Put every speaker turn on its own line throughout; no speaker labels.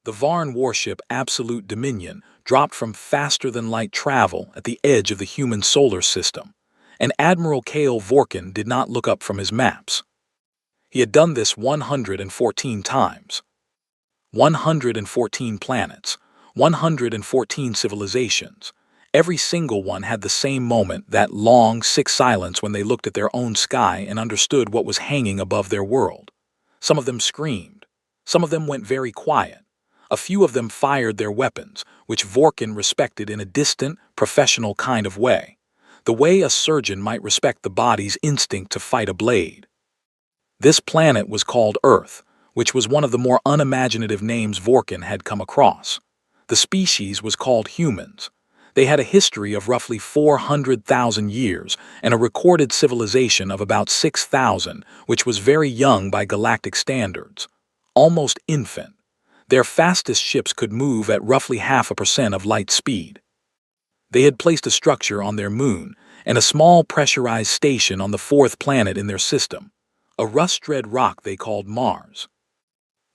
The Varn warship Absolute Dominion dropped from faster-than-light travel at the edge of the human solar system, and Admiral Kale Vorkin did not look up from his maps. He had done this 114 times. 114 planets, 114 civilizations. Every single one had the same moment, that long, sick silence when they looked at their own sky and understood what was hanging above their world. Some of them screamed. Some of them went very quiet. A few of them fired their weapons, which Vorkin respected in a distant, professional kind of way, the way a surgeon might respect the body's instinct to fight a blade. This planet was called Earth, which was one of the more unimaginative names Vorkin had come across. The species was called humans. They had a history of roughly 400,000 years and a recorded civilization of about 6,000, which was very young by galactic standards, almost infant. Their fastest ships could move at roughly 0.5% of light speed. They had placed a structure on their moon and a small pressurized station on the fourth planet in their system, a rust-red rock they called Mars.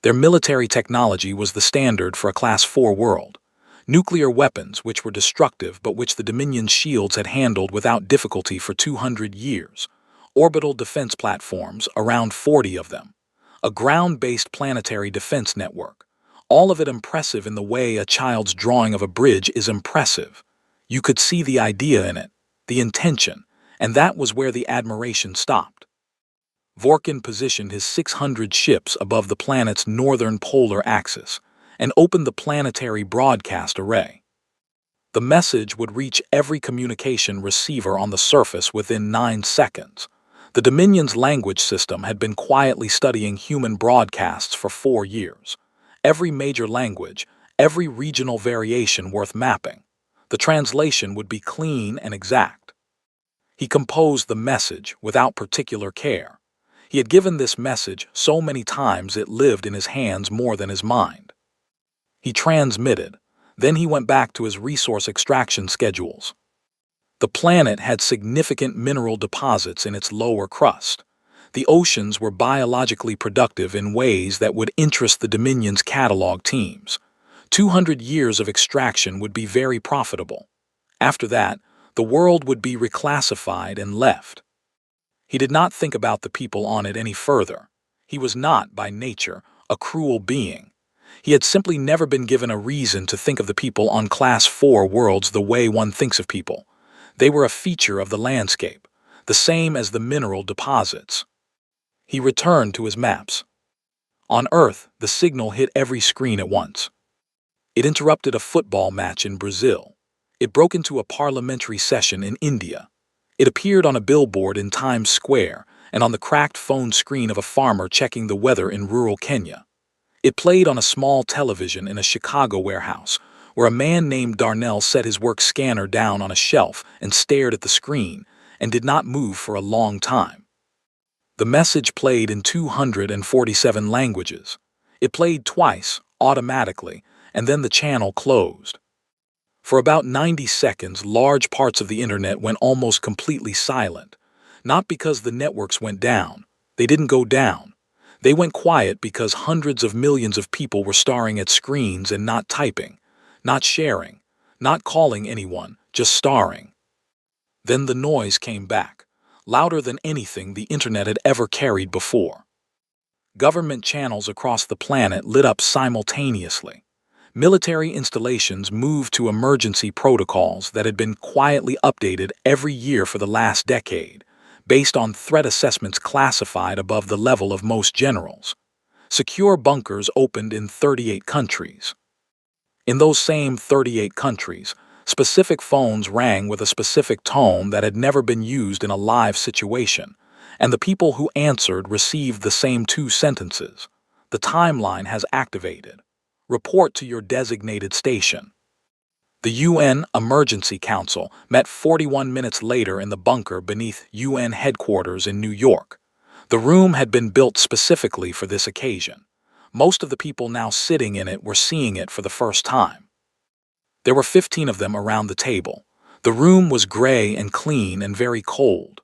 Their military technology was the standard for a Class 4 world. Nuclear weapons, which were destructive but which the Dominion's shields had handled without difficulty for 200 years. Orbital defense platforms, around 40 of them. A ground-based planetary defense network. All of it impressive in the way a child's drawing of a bridge is impressive. You could see the idea in it, the intention, and that was where the admiration stopped. Vorkin positioned his 600 ships above the planet's northern polar axis and opened the planetary broadcast array. The message would reach every communication receiver on the surface within 9 seconds. The Dominion's language system had been quietly studying human broadcasts for 4 years. Every major language, every regional variation worth mapping. The translation would be clean and exact. He composed the message without particular care. He had given this message so many times it lived in his hands more than his mind. He transmitted, then he went back to his resource extraction schedules. The planet had significant mineral deposits in its lower crust. The oceans were biologically productive in ways that would interest the Dominion's catalog teams. 200 years of extraction would be very profitable. After that, the world would be reclassified and left. He did not think about the people on it any further. He was not, by nature, a cruel being. He had simply never been given a reason to think of the people on Class 4 worlds the way one thinks of people. They were a feature of the landscape, the same as the mineral deposits. He returned to his maps. On Earth, the signal hit every screen at once. It interrupted a football match in Brazil. It broke into a parliamentary session in India. It appeared on a billboard in Times Square and on the cracked phone screen of a farmer checking the weather in rural Kenya. It played on a small television in a Chicago warehouse, where a man named Darnell set his work scanner down on a shelf and stared at the screen and did not move for a long time. The message played in 247 languages. It played twice, automatically, and then the channel closed. For about 90 seconds, large parts of the internet went almost completely silent. Not because the networks went down. They didn't go down. They went quiet because hundreds of millions of people were staring at screens and not typing, not sharing, not calling anyone, just staring. Then the noise came back, louder than anything the internet had ever carried before. Government channels across the planet lit up simultaneously. Military installations moved to emergency protocols that had been quietly updated every year for the last decade, based on threat assessments classified above the level of most generals. Secure bunkers opened in 38 countries. In those same 38 countries, specific phones rang with a specific tone that had never been used in a live situation, and the people who answered received the same 2 sentences. The timeline has activated. Report to your designated station. The UN Emergency Council met 41 minutes later in the bunker beneath UN headquarters in New York. The room had been built specifically for this occasion. Most of the people now sitting in it were seeing it for the first time. There were 15 of them around the table. The room was gray and clean and very cold.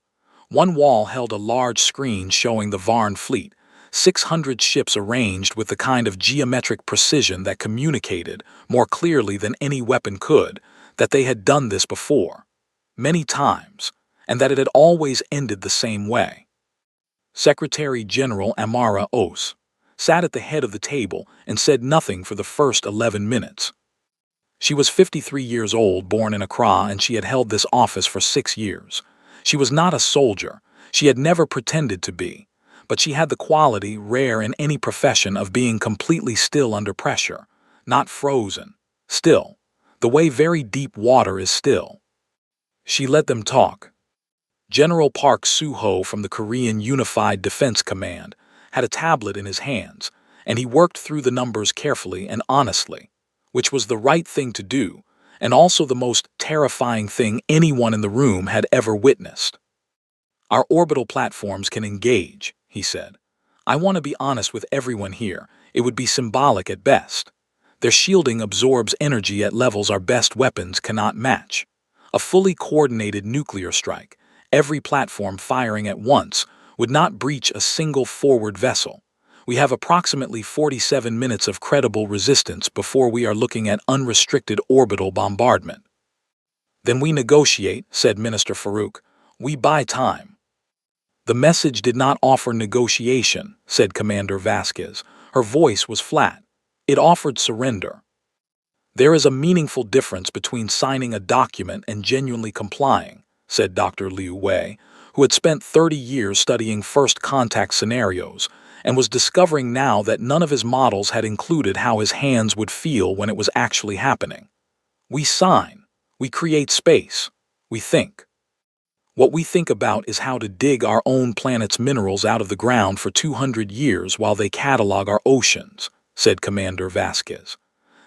One wall held a large screen showing the Varn fleet, 600 ships arranged with the kind of geometric precision that communicated, more clearly than any weapon could, that they had done this before, many times, and that it had always ended the same way. Secretary General Amara Os sat at the head of the table and said nothing for the first 11 minutes. She was 53 years old, born in Accra, and she had held this office for 6 years. She was not a soldier. She had never pretended to be. But she had the quality rare in any profession of being completely still under pressure, not frozen, still, the way very deep water is still. She let them talk. General Park Soo-ho from the Korean Unified Defense Command had a tablet in his hands, and he worked through the numbers carefully and honestly, which was the right thing to do, and also the most terrifying thing anyone in the room had ever witnessed. Our orbital platforms can engage, he said. I want to be honest with everyone here, it would be symbolic at best. Their shielding absorbs energy at levels our best weapons cannot match. A fully coordinated nuclear strike, every platform firing at once, would not breach a single forward vessel. We have approximately 47 minutes of credible resistance before we are looking at unrestricted orbital bombardment. Then we negotiate, said Minister Farouk. We buy time. The message did not offer negotiation, said Commander Vasquez. Her voice was flat. It offered surrender. There is a meaningful difference between signing a document and genuinely complying, said Dr. Liu Wei, who had spent 30 years studying first contact scenarios and was discovering now that none of his models had included how his hands would feel when it was actually happening. We sign, we create space, we think. What we think about is how to dig our own planet's minerals out of the ground for 200 years while they catalog our oceans, said Commander Vasquez.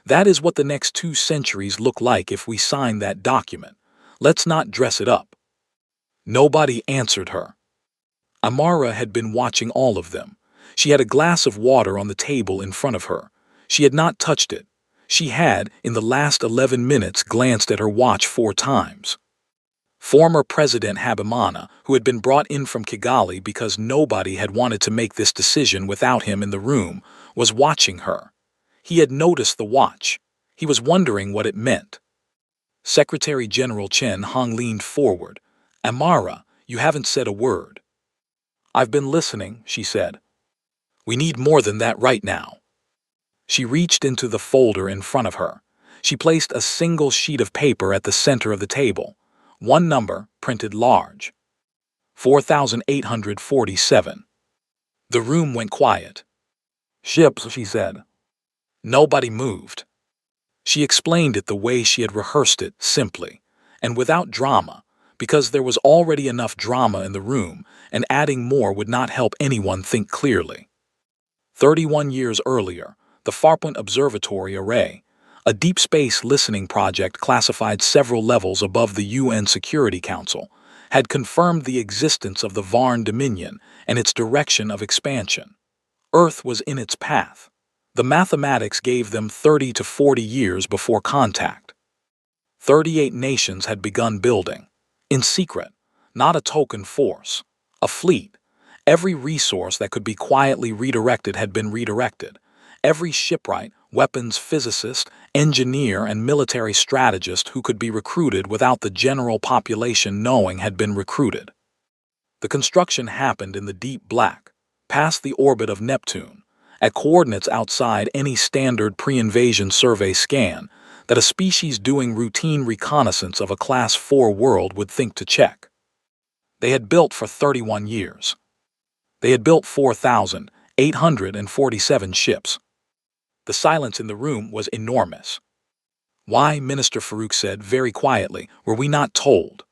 That is what the next 2 centuries look like if we sign that document. Let's not dress it up. Nobody answered her. Amara had been watching all of them. She had a glass of water on the table in front of her. She had not touched it. She had, in the last 11 minutes, glanced at her watch 4 times. Former President Habimana, who had been brought in from Kigali because nobody had wanted to make this decision without him in the room, was watching her. He had noticed the watch. He was wondering what it meant. Secretary General Chen Hong leaned forward. Amara, you haven't said a word. I've been listening, she said. We need more than that right now. She reached into the folder in front of her. She placed a single sheet of paper at the center of the table. One number, printed large. 4,847. The room went quiet. Ships, she said. Nobody moved. She explained it the way she had rehearsed it, simply, and without drama, because there was already enough drama in the room, and adding more would not help anyone think clearly. 31 years earlier, the Farpoint Observatory Array, a deep space listening project classified several levels above the UN Security Council, had confirmed the existence of the Varn Dominion and its direction of expansion. Earth was in its path. The mathematics gave them 30 to 40 years before contact. 38 nations had begun building. In secret, not a token force, a fleet. Every resource that could be quietly redirected had been redirected. Every shipwright, weapons physicist, engineer, and military strategist who could be recruited without the general population knowing had been recruited. The construction happened in the deep black, past the orbit of Neptune, at coordinates outside any standard pre-invasion survey scan that a species doing routine reconnaissance of a Class 4 world would think to check. They had built for 31 years. They had built 4,847 ships. The silence in the room was enormous. Why, Minister Farouk said very quietly, were we not told?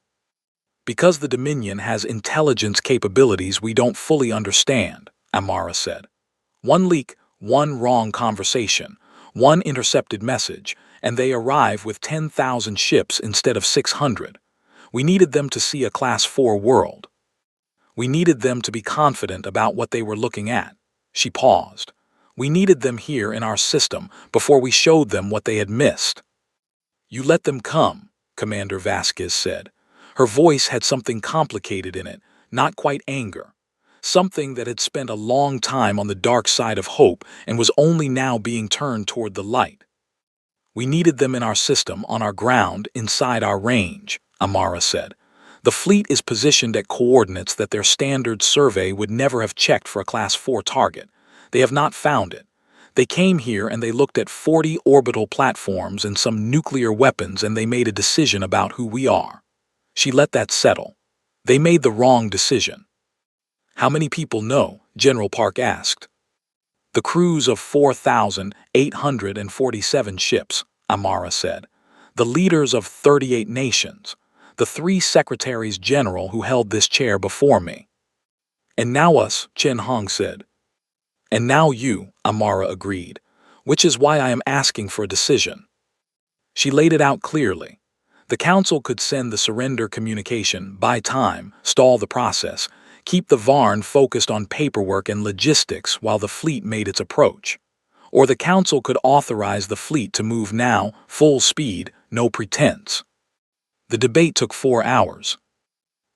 Because the Dominion has intelligence capabilities we don't fully understand, Amara said. One leak, one wrong conversation, one intercepted message, and they arrive with 10,000 ships instead of 600. We needed them to see a Class 4 world. We needed them to be confident about what they were looking at. She paused. We needed them here in our system before we showed them what they had missed. You let them come, Commander Vasquez said. Her voice had something complicated in it, not quite anger. something that had spent a long time on the dark side of hope and was only now being turned toward the light. We needed them in our system, on our ground, inside our range, Amara said. The fleet is positioned at coordinates that their standard survey would never have checked for a Class 4 target. They have not found it. They came here and they looked at 40 orbital platforms and some nuclear weapons, and they made a decision about who we are. She let that settle. They made the wrong decision. How many people know? General Park asked. The crews of 4,847 ships, Amara said. The leaders of 38 nations. The 3 secretaries general who held this chair before me. And now us, Chen Hong said. And now you, Amara agreed, which is why I am asking for a decision. She laid it out clearly. The council could send the surrender communication, buy time, stall the process, keep the Varn focused on paperwork and logistics while the fleet made its approach. Or the council could authorize the fleet to move now, full speed, no pretense. The debate took 4 hours.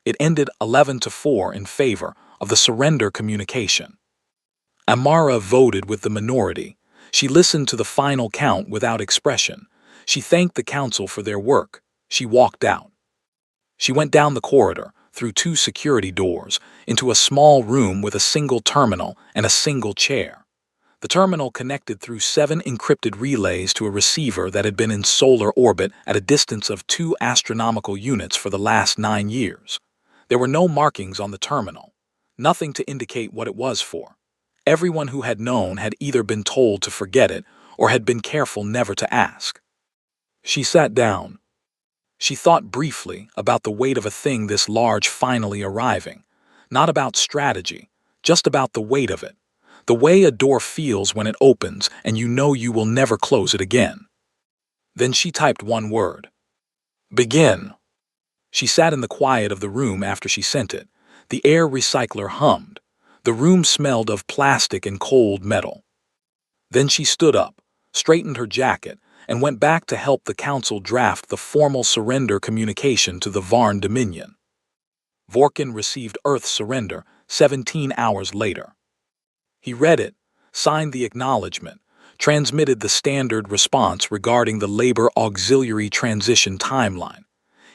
It ended 11-4 in favor of the surrender communication. Amara voted with the minority. She listened to the final count without expression. She thanked the council for their work. She walked out. She went down the corridor, through 2 security doors, into a small room with a single terminal and a single chair. The terminal connected through 7 encrypted relays to a receiver that had been in solar orbit at a distance of 2 astronomical units for the last 9 years. There were no markings on the terminal, nothing to indicate what it was for. Everyone who had known had either been told to forget it or had been careful never to ask. She sat down. She thought briefly about the weight of a thing this large finally arriving, not about strategy, just about the weight of it, the way a door feels when it opens and you know you will never close it again. Then she typed one word. Begin. She sat in the quiet of the room after she sent it. The air recycler hummed. The room smelled of plastic and cold metal. Then she stood up, straightened her jacket, and went back to help the council draft the formal surrender communication to the Varn Dominion. Vorkin received Earth's surrender 17 hours later. He read it, signed the acknowledgement, transmitted the standard response regarding the Labor Auxiliary Transition timeline.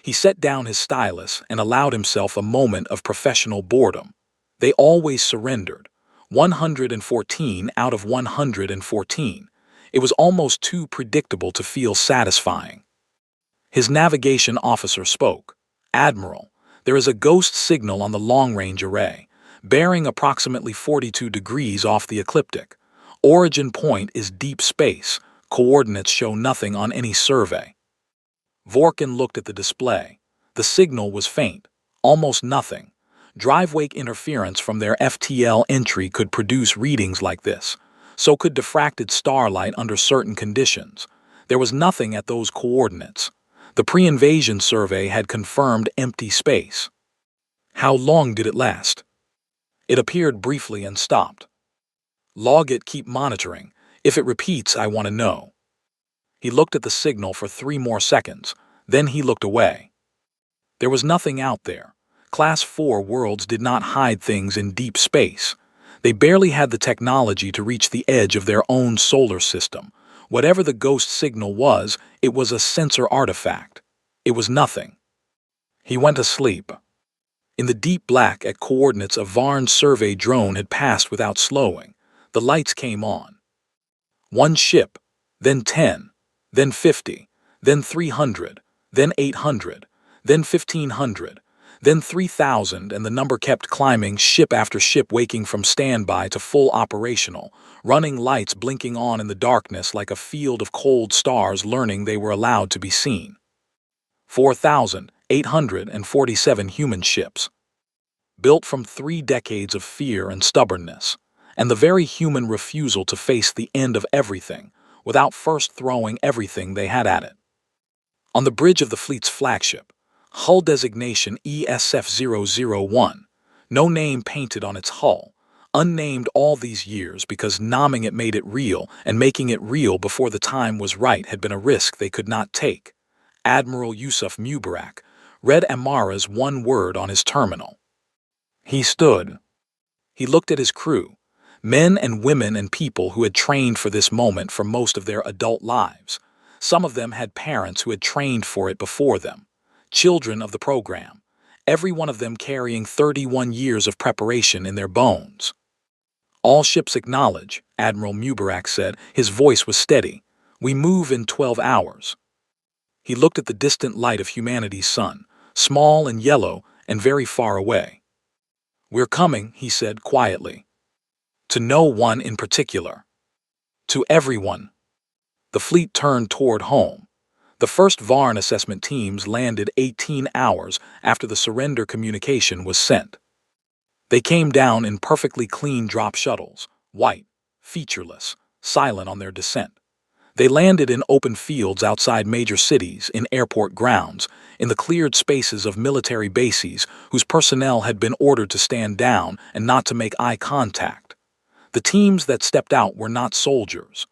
He set down his stylus and allowed himself a moment of professional boredom. They always surrendered, 114 out of 114. It was almost too predictable to feel satisfying. His navigation officer spoke. Admiral, there is a ghost signal on the long-range array, bearing approximately 42 degrees off the ecliptic. Origin point is deep space. Coordinates show nothing on any survey. Vorkin looked at the display. The signal was faint, almost nothing. Drive-wake interference from their FTL entry could produce readings like this. So could diffracted starlight under certain conditions. There was nothing at those coordinates. The pre-invasion survey had confirmed empty space. How long did it last? It appeared briefly and stopped. Log it, keep monitoring. If it repeats, I want to know. He looked at the signal for 3 more seconds. Then he looked away. There was nothing out there. Class 4 worlds did not hide things in deep space. They barely had the technology to reach the edge of their own solar system. Whatever the ghost signal was, it was a sensor artifact. It was nothing. He went to sleep. In the deep black at coordinates, a Varn survey drone had passed without slowing. The lights came on. 1 ship, then 10, then 50, then 300, then 800, then 1,500. Then 3,000, and the number kept climbing, ship after ship waking from standby to full operational, running lights blinking on in the darkness like a field of cold stars learning they were allowed to be seen. 4,847 human ships. Built from 3 decades of fear and stubbornness, and the very human refusal to face the end of everything without first throwing everything they had at it. On the bridge of the fleet's flagship, hull designation ESF-001, no name painted on its hull, unnamed all these years because naming it made it real, and making it real before the time was right had been a risk they could not take. Admiral Yusuf Mubarak read Amara's one word on his terminal. He stood. He looked at his crew, men and women and people who had trained for this moment for most of their adult lives. Some of them had parents who had trained for it before them, children of the program, every one of them carrying 31 years of preparation in their bones. All ships acknowledge, Admiral Mubarak said. His voice was steady. We move in 12 hours. He looked at the distant light of humanity's sun, small and yellow and very far away. We're coming, he said quietly. To no one in particular. To everyone. The fleet turned toward home. The first Varn assessment teams landed 18 hours after the surrender communication was sent. They came down in perfectly clean drop shuttles, white, featureless, silent on their descent. They landed in open fields outside major cities, in airport grounds, in the cleared spaces of military bases whose personnel had been ordered to stand down and not to make eye contact. The teams that stepped out were not soldiers.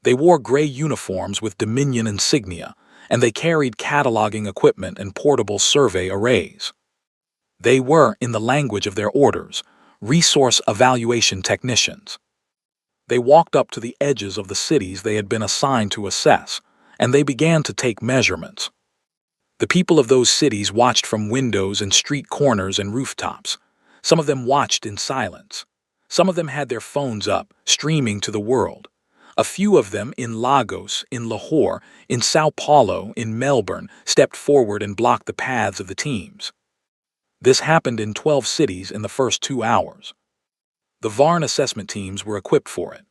They wore gray uniforms with Dominion insignia, and they carried cataloging equipment and portable survey arrays. They were, in the language of their orders, resource evaluation technicians. They walked up to the edges of the cities they had been assigned to assess, and they began to take measurements. The people of those cities watched from windows and street corners and rooftops. Some of them watched in silence. Some of them had their phones up, streaming to the world. A few of them in Lagos, in Lahore, in Sao Paulo, in Melbourne, stepped forward and blocked the paths of the teams. This happened in 12 cities in the first 2 hours. The Varn assessment teams were equipped for it.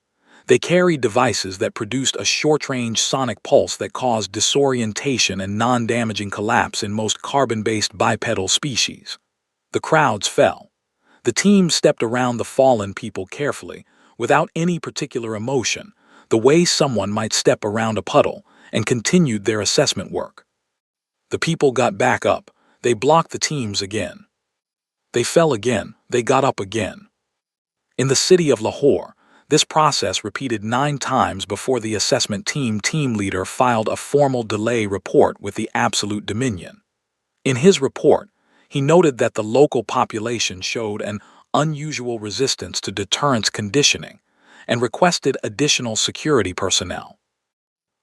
They carried devices that produced a short-range sonic pulse that caused disorientation and non-damaging collapse in most carbon-based bipedal species. The crowds fell. The teams stepped around the fallen people carefully, without any particular emotion, the way someone might step around a puddle, and continued their assessment work. The people got back up. They blocked the teams again. They fell again. They got up again. In the city of Lahore, this process repeated 9 times before the assessment team leader filed a formal delay report with the Absolute Dominion. In his report, he noted that the local population showed an unusual resistance to deterrence conditioning and requested additional security personnel.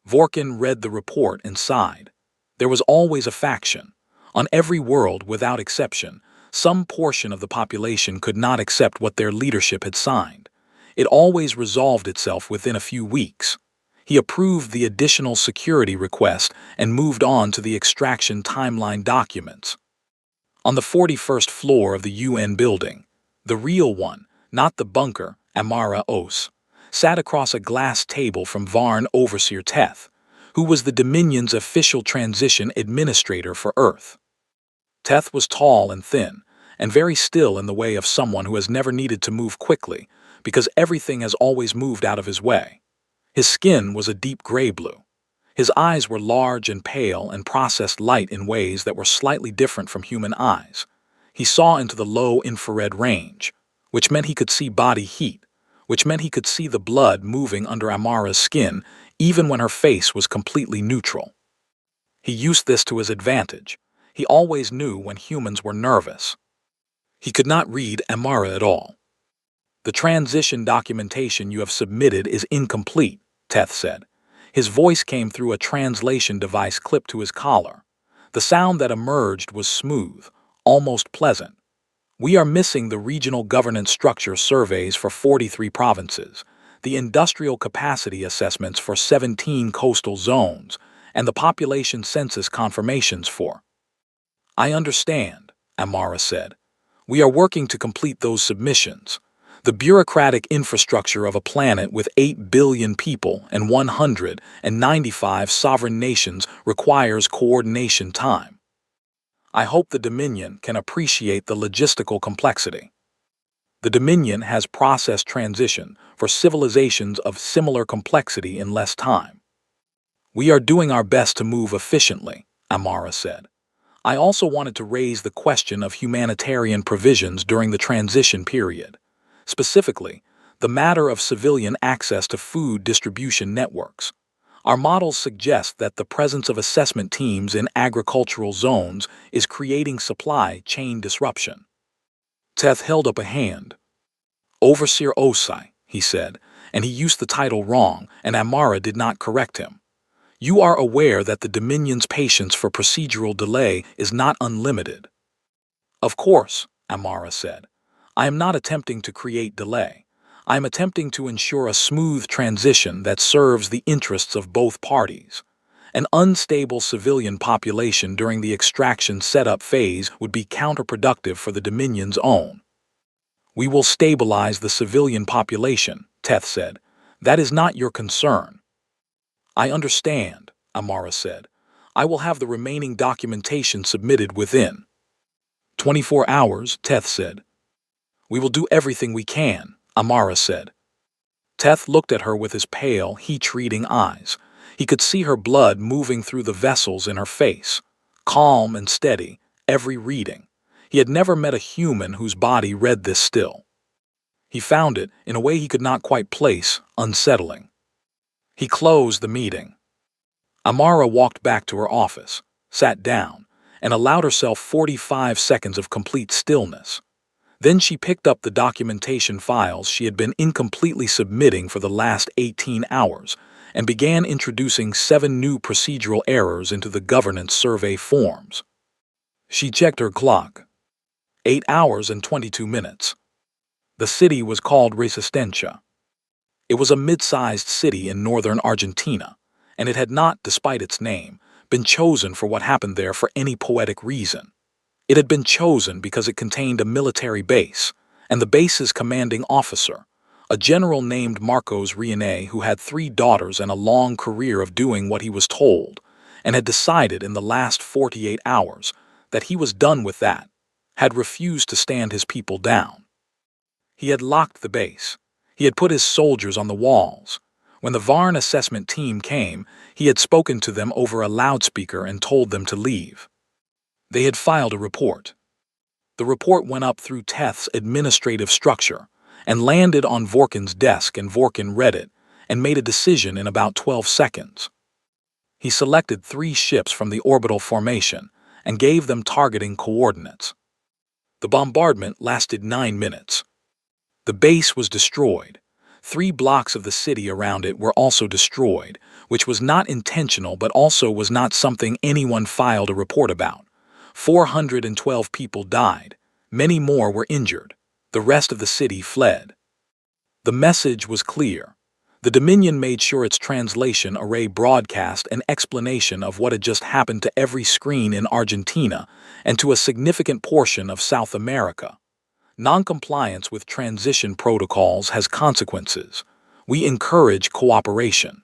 Vorkin read the report and sighed. There was always a faction. On every world, without exception, some portion of the population could not accept what their leadership had signed. It always resolved itself within a few weeks. He approved the additional security request and moved on to the extraction timeline documents. On the 41st floor of the UN building, the real one, not the bunker, Amara Os, sat across a glass table from Varn Overseer Teth, who was the Dominion's official transition administrator for Earth. Teth was tall and thin, and very still in the way of someone who has never needed to move quickly, because everything has always moved out of his way. His skin was a deep gray blue. His eyes were large and pale and processed light in ways that were slightly different from human eyes. He saw into the low infrared range, which meant he could see body heat, which meant he could see the blood moving under Amara's skin even when her face was completely neutral. He used this to his advantage. He always knew when humans were nervous. He could not read Amara at all. The transition documentation you have submitted is incomplete, Teth said. His voice came through a translation device clipped to his collar. The sound that emerged was smooth, almost pleasant. We are missing the regional governance structure surveys for 43 provinces, the industrial capacity assessments for 17 coastal zones, and the population census confirmations for. I understand, Amara said. We are working to complete those submissions. The bureaucratic infrastructure of a planet with 8 billion people and 195 sovereign nations requires coordination time. I hope the Dominion can appreciate the logistical complexity. The Dominion has processed transition for civilizations of similar complexity in less time. We are doing our best to move efficiently, Amara said. I also wanted to raise the question of humanitarian provisions during the transition period. Specifically, the matter of civilian access to food distribution networks. Our models suggest that the presence of assessment teams in agricultural zones is creating supply chain disruption. Teth held up a hand. Overseer Osai, he said, and he used the title wrong, and Amara did not correct him. You are aware that the Dominion's patience for procedural delay is not unlimited. Of course, Amara said. I am not attempting to create delay. I am attempting to ensure a smooth transition that serves the interests of both parties. An unstable civilian population during the extraction setup phase would be counterproductive for the Dominion's own. We will stabilize the civilian population, Teth said. That is not your concern. I understand, Amara said. I will have the remaining documentation submitted within 24 hours, Teth said. We will do everything we can, Amara said. Teth looked at her with his pale, heat-treating eyes. He could see her blood moving through the vessels in her face, calm and steady, every reading. He had never met a human whose body read this still. He found it, in a way he could not quite place, unsettling. He closed the meeting. Amara walked back to her office, sat down, and allowed herself 45 seconds of complete stillness. Then she picked up the documentation files she had been incompletely submitting for the last 18 hours and began introducing 7 new procedural errors into the governance survey forms. She checked her clock. 8 hours and 22 minutes. The city was called Resistencia. It was a mid-sized city in northern Argentina, and it had not, despite its name, been chosen for what happened there for any poetic reason. It had been chosen because it contained a military base, and the base's commanding officer, a general named Marcos Rione who had 3 daughters and a long career of doing what he was told, and had decided in the last 48 hours that he was done with that, had refused to stand his people down. He had locked the base. He had put his soldiers on the walls. When the Varn assessment team came, he had spoken to them over a loudspeaker and told them to leave. They had filed a report. The report went up through Teth's administrative structure and landed on Vorkin's desk, and Vorkin read it and made a decision in about 12 seconds. He selected 3 ships from the orbital formation and gave them targeting coordinates. The bombardment lasted 9 minutes. The base was destroyed. 3 blocks of the city around it were also destroyed, which was not intentional but also was not something anyone filed a report about. 412 people died. Many more were injured. The rest of the city fled. The message was clear. The Dominion made sure its translation array broadcast an explanation of what had just happened to every screen in Argentina and to a significant portion of South America. Noncompliance with transition protocols has consequences. We encourage cooperation.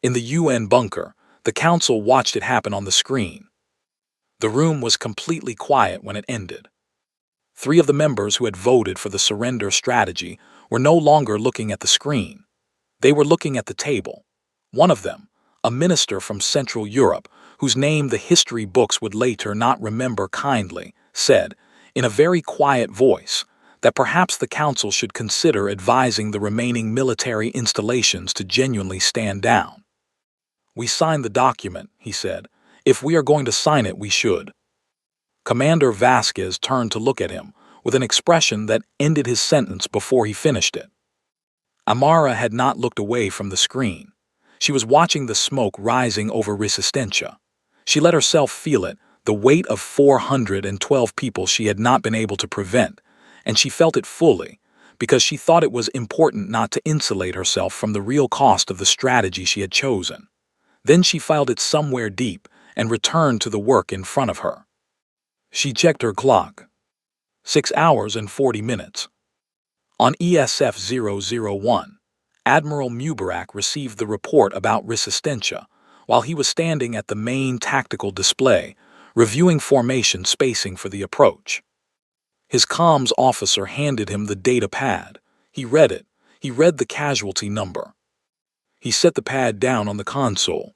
In the UN bunker, the Council watched it happen on the screen. The room was completely quiet when it ended. 3 of the members who had voted for the surrender strategy were no longer looking at the screen. They were looking at the table. One of them, a minister from Central Europe, whose name the history books would later not remember kindly, said, in a very quiet voice, that perhaps the Council should consider advising the remaining military installations to genuinely stand down. We signed the document, he said. If we are going to sign it, we should. Commander Vasquez turned to look at him with an expression that ended his sentence before he finished it. Amara had not looked away from the screen. She was watching the smoke rising over Resistencia. She let herself feel it, the weight of 412 people she had not been able to prevent, and she felt it fully, because she thought it was important not to insulate herself from the real cost of the strategy she had chosen. Then she filed it somewhere deep and returned to the work in front of her. She checked her clock. 6 hours and 40 minutes. On ESF-001, Admiral Mubarak received the report about Resistencia while he was standing at the main tactical display, reviewing formation spacing for the approach. His comms officer handed him the data pad. He read it. He read the casualty number. He set the pad down on the console.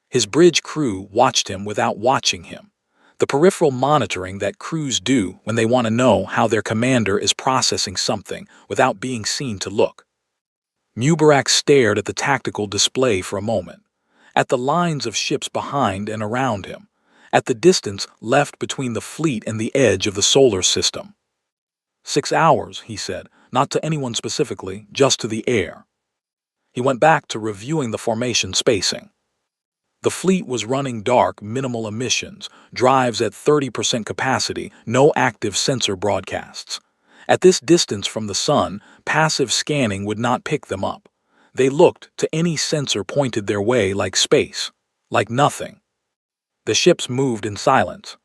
His bridge crew watched him without watching him, the peripheral monitoring that crews do when they want to know how their commander is processing something without being seen to look. Mubarak stared at the tactical display for a moment, at the lines of ships behind and around him, at the distance left between the fleet and the edge of the solar system. 6 hours, he said, not to anyone specifically, just to the air. He went back to reviewing the formation spacing. The fleet was running dark, minimal emissions, drives at 30% capacity, no active sensor broadcasts. At this distance from the sun, passive scanning would not pick them up. They looked to any sensor pointed their way like space, like nothing. The ships moved in silence.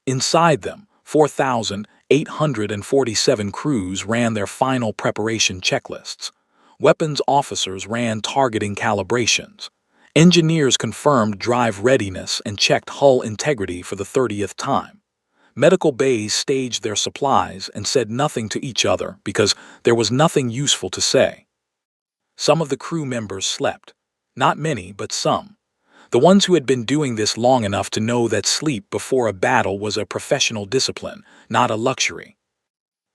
Inside them, 4,847 crews ran their final preparation checklists. Weapons officers ran targeting calibrations. Engineers confirmed drive readiness and checked hull integrity for the 30th time. Medical bays staged their supplies and said nothing to each other because there was nothing useful to say. Some of the crew members slept. Not many, but some. The ones who had been doing this long enough to know that sleep before a battle was a professional discipline, not a luxury.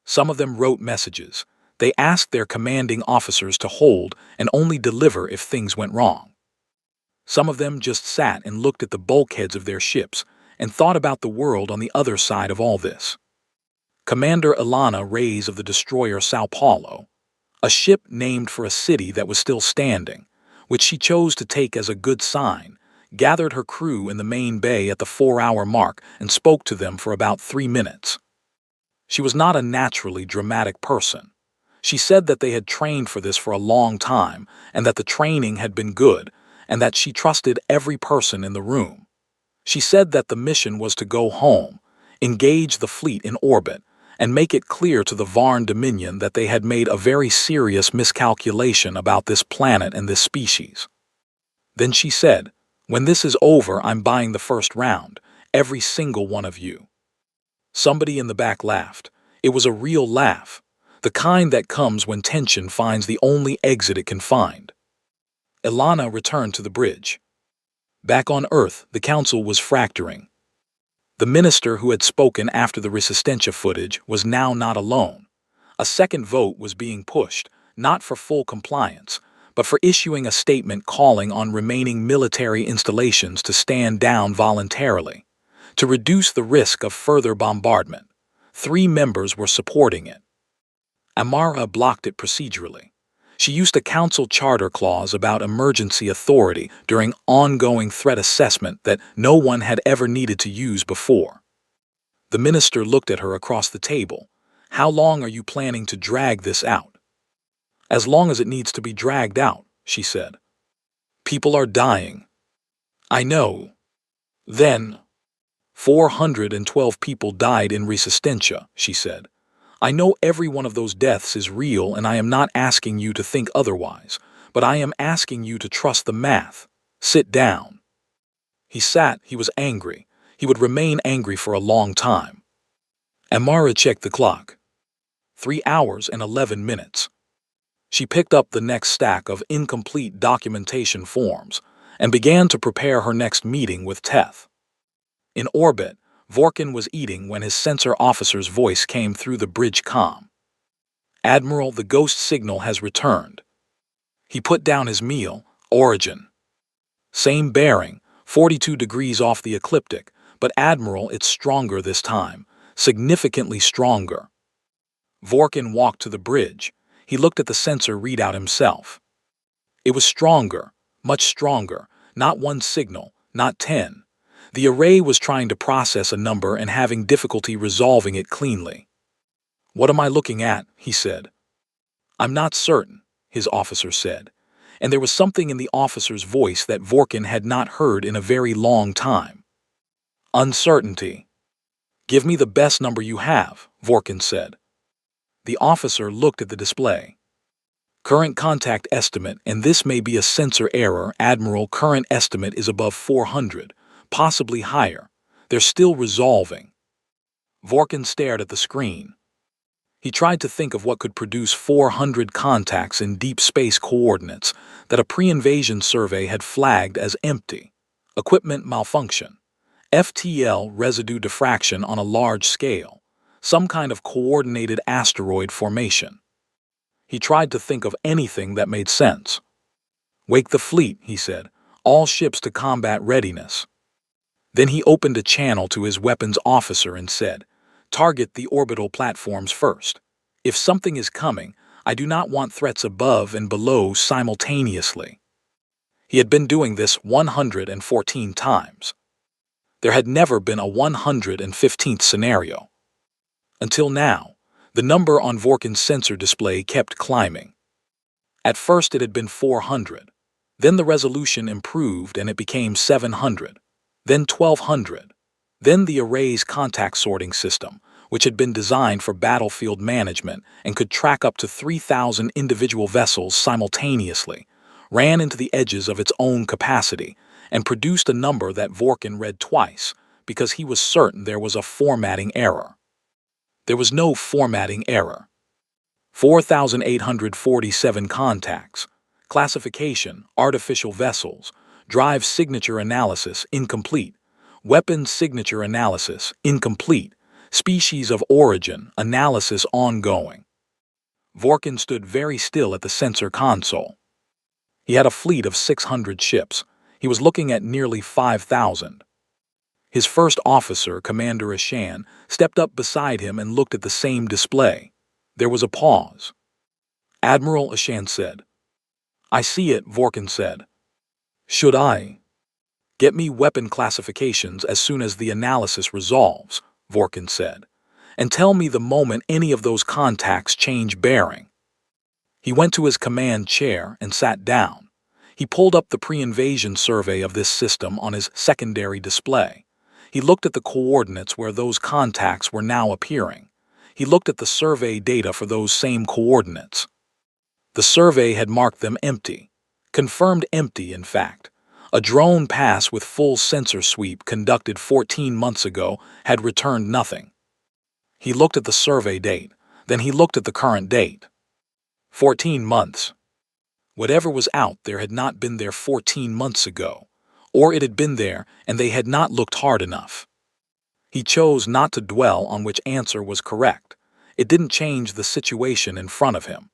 Some of them wrote messages. They asked their commanding officers to hold and only deliver if things went wrong. Some of them just sat and looked at the bulkheads of their ships and thought about the world on the other side of all this. Commander Ilana Reyes of the destroyer Sao Paulo, a ship named for a city that was still standing, which she chose to take as a good sign, gathered her crew in the main bay at the 4-hour mark and spoke to them for about 3 minutes. She was not a naturally dramatic person. She said that they had trained for this for a long time and that the training had been good and that she trusted every person in the room. She said that the mission was to go home, engage the fleet in orbit, and make it clear to the Varn Dominion that they had made a very serious miscalculation about this planet and this species. Then she said, "When this is over, I'm buying the first round, every single one of you." Somebody in the back laughed. It was a real laugh, the kind that comes when tension finds the only exit it can find. Ilana returned to the bridge. Back on Earth, the council was fracturing. The minister who had spoken after the Resistencia footage was now not alone. A second vote was being pushed, not for full compliance, but for issuing a statement calling on remaining military installations to stand down voluntarily, to reduce the risk of further bombardment. 3 members were supporting it. Amara blocked it procedurally. She used a council charter clause about emergency authority during ongoing threat assessment that no one had ever needed to use before. The minister looked at her across the table. "How long are you planning to drag this out?" "As long as it needs to be dragged out," she said. "People are dying." "I know." "Then 412 people died in Resistencia," she said. "I know every one of those deaths is real and I am not asking you to think otherwise, but I am asking you to trust the math. Sit down." He sat, he was angry. He would remain angry for a long time. Amara checked the clock. 3 hours and 11 minutes. She picked up the next stack of incomplete documentation forms and began to prepare her next meeting with Teth. In orbit, Vorkin was eating when his sensor officer's voice came through the bridge comm. "Admiral, the ghost signal has returned." He put down his meal. "Origin." "Same bearing, 42 degrees off the ecliptic, but Admiral, it's stronger this time, significantly stronger." Vorkin walked to the bridge. He looked at the sensor readout himself. It was stronger, much stronger, not 1 signal, not 10. The array was trying to process a number and having difficulty resolving it cleanly. "What am I looking at?" he said. "I'm not certain," his officer said, and there was something in the officer's voice that Vorkin had not heard in a very long time. "Uncertainty." "Give me the best number you have," Vorkin said. The officer looked at the display. "Current contact estimate, and this may be a sensor error, Admiral, current estimate is above 400. Possibly higher. They're still resolving." Vorkin stared at the screen. He tried to think of what could produce 400 contacts in deep space coordinates that a pre-invasion survey had flagged as empty. Equipment malfunction. FTL residue diffraction on a large scale. Some kind of coordinated asteroid formation. He tried to think of anything that made sense. "Wake the fleet," he said. "All ships to combat readiness." Then he opened a channel to his weapons officer and said, "Target the orbital platforms first. If something is coming, I do not want threats above and below simultaneously. He had been doing this 114 times. There had never been a 115th scenario. Until now, the number on Vorkin's sensor display kept climbing. At first it had been 400. Then the resolution improved and it became 700. Then 1200. Then the array's contact sorting system, which had been designed for battlefield management and could track up to 3,000 individual vessels simultaneously, ran into the edges of its own capacity and produced a number that Vorkin read twice because he was certain there was a formatting error. There was no formatting error. 4,847 contacts. Classification, artificial vessels. Drive signature analysis, incomplete. Weapons signature analysis, incomplete. Species of origin, analysis ongoing. Vorkin stood very still at the sensor console. He had a fleet of 600 ships. He was looking at nearly 5,000. His first officer, Commander Ashan, stepped up beside him and looked at the same display. There was a pause. Admiral Ashan said. I see it, Vorkin said. Should I? Get me weapon classifications as soon as the analysis resolves, Vorkin said, and tell me the moment any of those contacts change bearing. He went to his command chair and sat down. He pulled up the pre-invasion survey of this system on his secondary display. He looked at the coordinates where those contacts were now appearing. He looked at the survey data for those same coordinates. The survey had marked them empty. Confirmed empty, in fact. A drone pass with full sensor sweep conducted 14 months ago had returned nothing. He looked at the survey date. Then he looked at the current date. 14 months. Whatever was out there had not been there 14 months ago. Or it had been there and they had not looked hard enough. He chose not to dwell on which answer was correct. It didn't change the situation in front of him.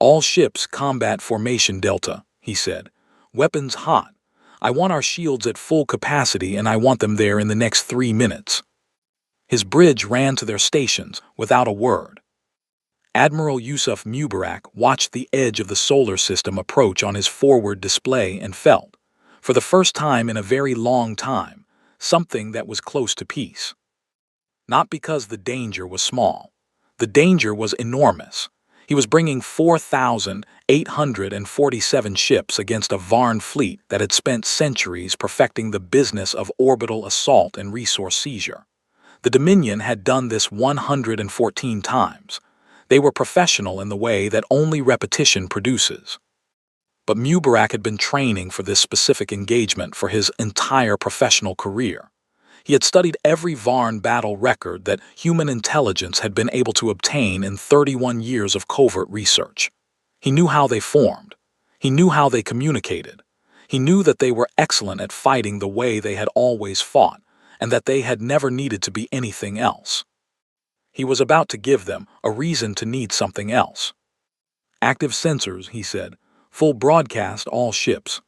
All ships combat formation Delta, he said. Weapons hot. I want our shields at full capacity and I want them there in the next 3 minutes. His bridge ran to their stations without a word. Admiral Yusuf Mubarak watched the edge of the solar system approach on his forward display and felt, for the first time in a very long time, something that was close to peace. Not because the danger was small. The danger was enormous. He was bringing 4,847 ships against a Varn fleet that had spent centuries perfecting the business of orbital assault and resource seizure. The Dominion had done this 114 times. They were professional in the way that only repetition produces. But Mubarak had been training for this specific engagement for his entire professional career. He had studied every Varn battle record that human intelligence had been able to obtain in 31 years of covert research. He knew how they formed. He knew how they communicated. He knew that they were excellent at fighting the way they had always fought, and that they had never needed to be anything else. He was about to give them a reason to need something else. Active sensors, he said. Full broadcast all ships.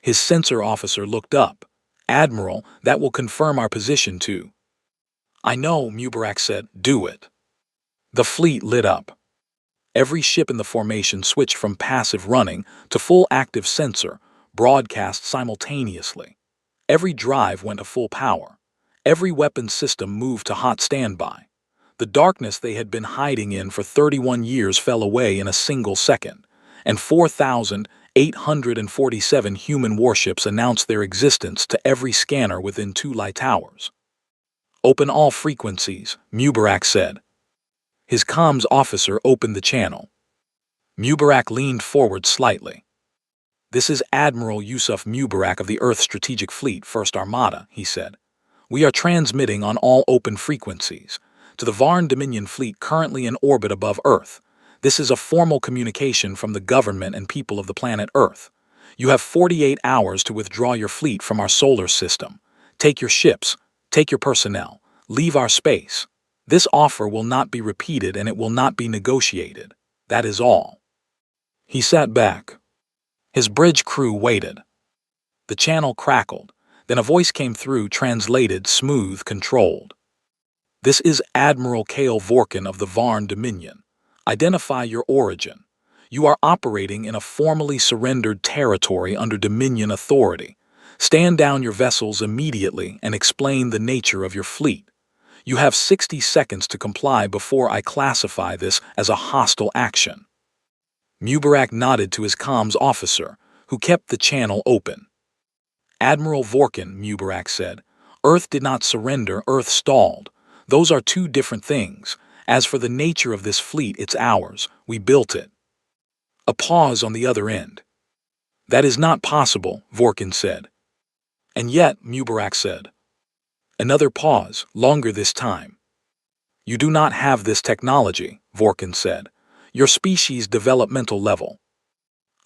His sensor officer looked up. Admiral, that will confirm our position too. I know, Mubarak said. Do it. The fleet lit up. Every ship in the formation switched from passive running to full active sensor, broadcast simultaneously. Every drive went to full power. Every weapon system moved to hot standby. The darkness they had been hiding in for 31 years fell away in a single second, and 4,847 human warships announced their existence to every scanner within 2 light towers. Open all frequencies, Mubarak said. His comms officer opened the channel. Mubarak leaned forward slightly. This is Admiral Yusuf Mubarak of the Earth Strategic Fleet, 1st Armada, he said. We are transmitting on all open frequencies to the Varn Dominion fleet currently in orbit above Earth. This is a formal communication from the government and people of the planet Earth. You have 48 hours to withdraw your fleet from our solar system. Take your ships, take your personnel, leave our space. This offer will not be repeated and it will not be negotiated. That is all. He sat back. His bridge crew waited. The channel crackled. Then a voice came through, translated, smooth, controlled. This is Admiral Kale Vorkin of the Varn Dominion. Identify your origin. You are operating in a formally surrendered territory under Dominion authority. Stand down your vessels immediately and explain the nature of your fleet. You have 60 seconds to comply before I classify this as a hostile action. Mubarak nodded to his comms officer, who kept the channel open. Admiral Vorkin, Mubarak said, Earth did not surrender, Earth stalled. Those are two different things. As for the nature of this fleet, it's ours. We built it. A pause on the other end. That is not possible, Vorkin said. And yet, Mubarak said. Another pause, longer this time. You do not have this technology, Vorkin said. Your species' developmental level.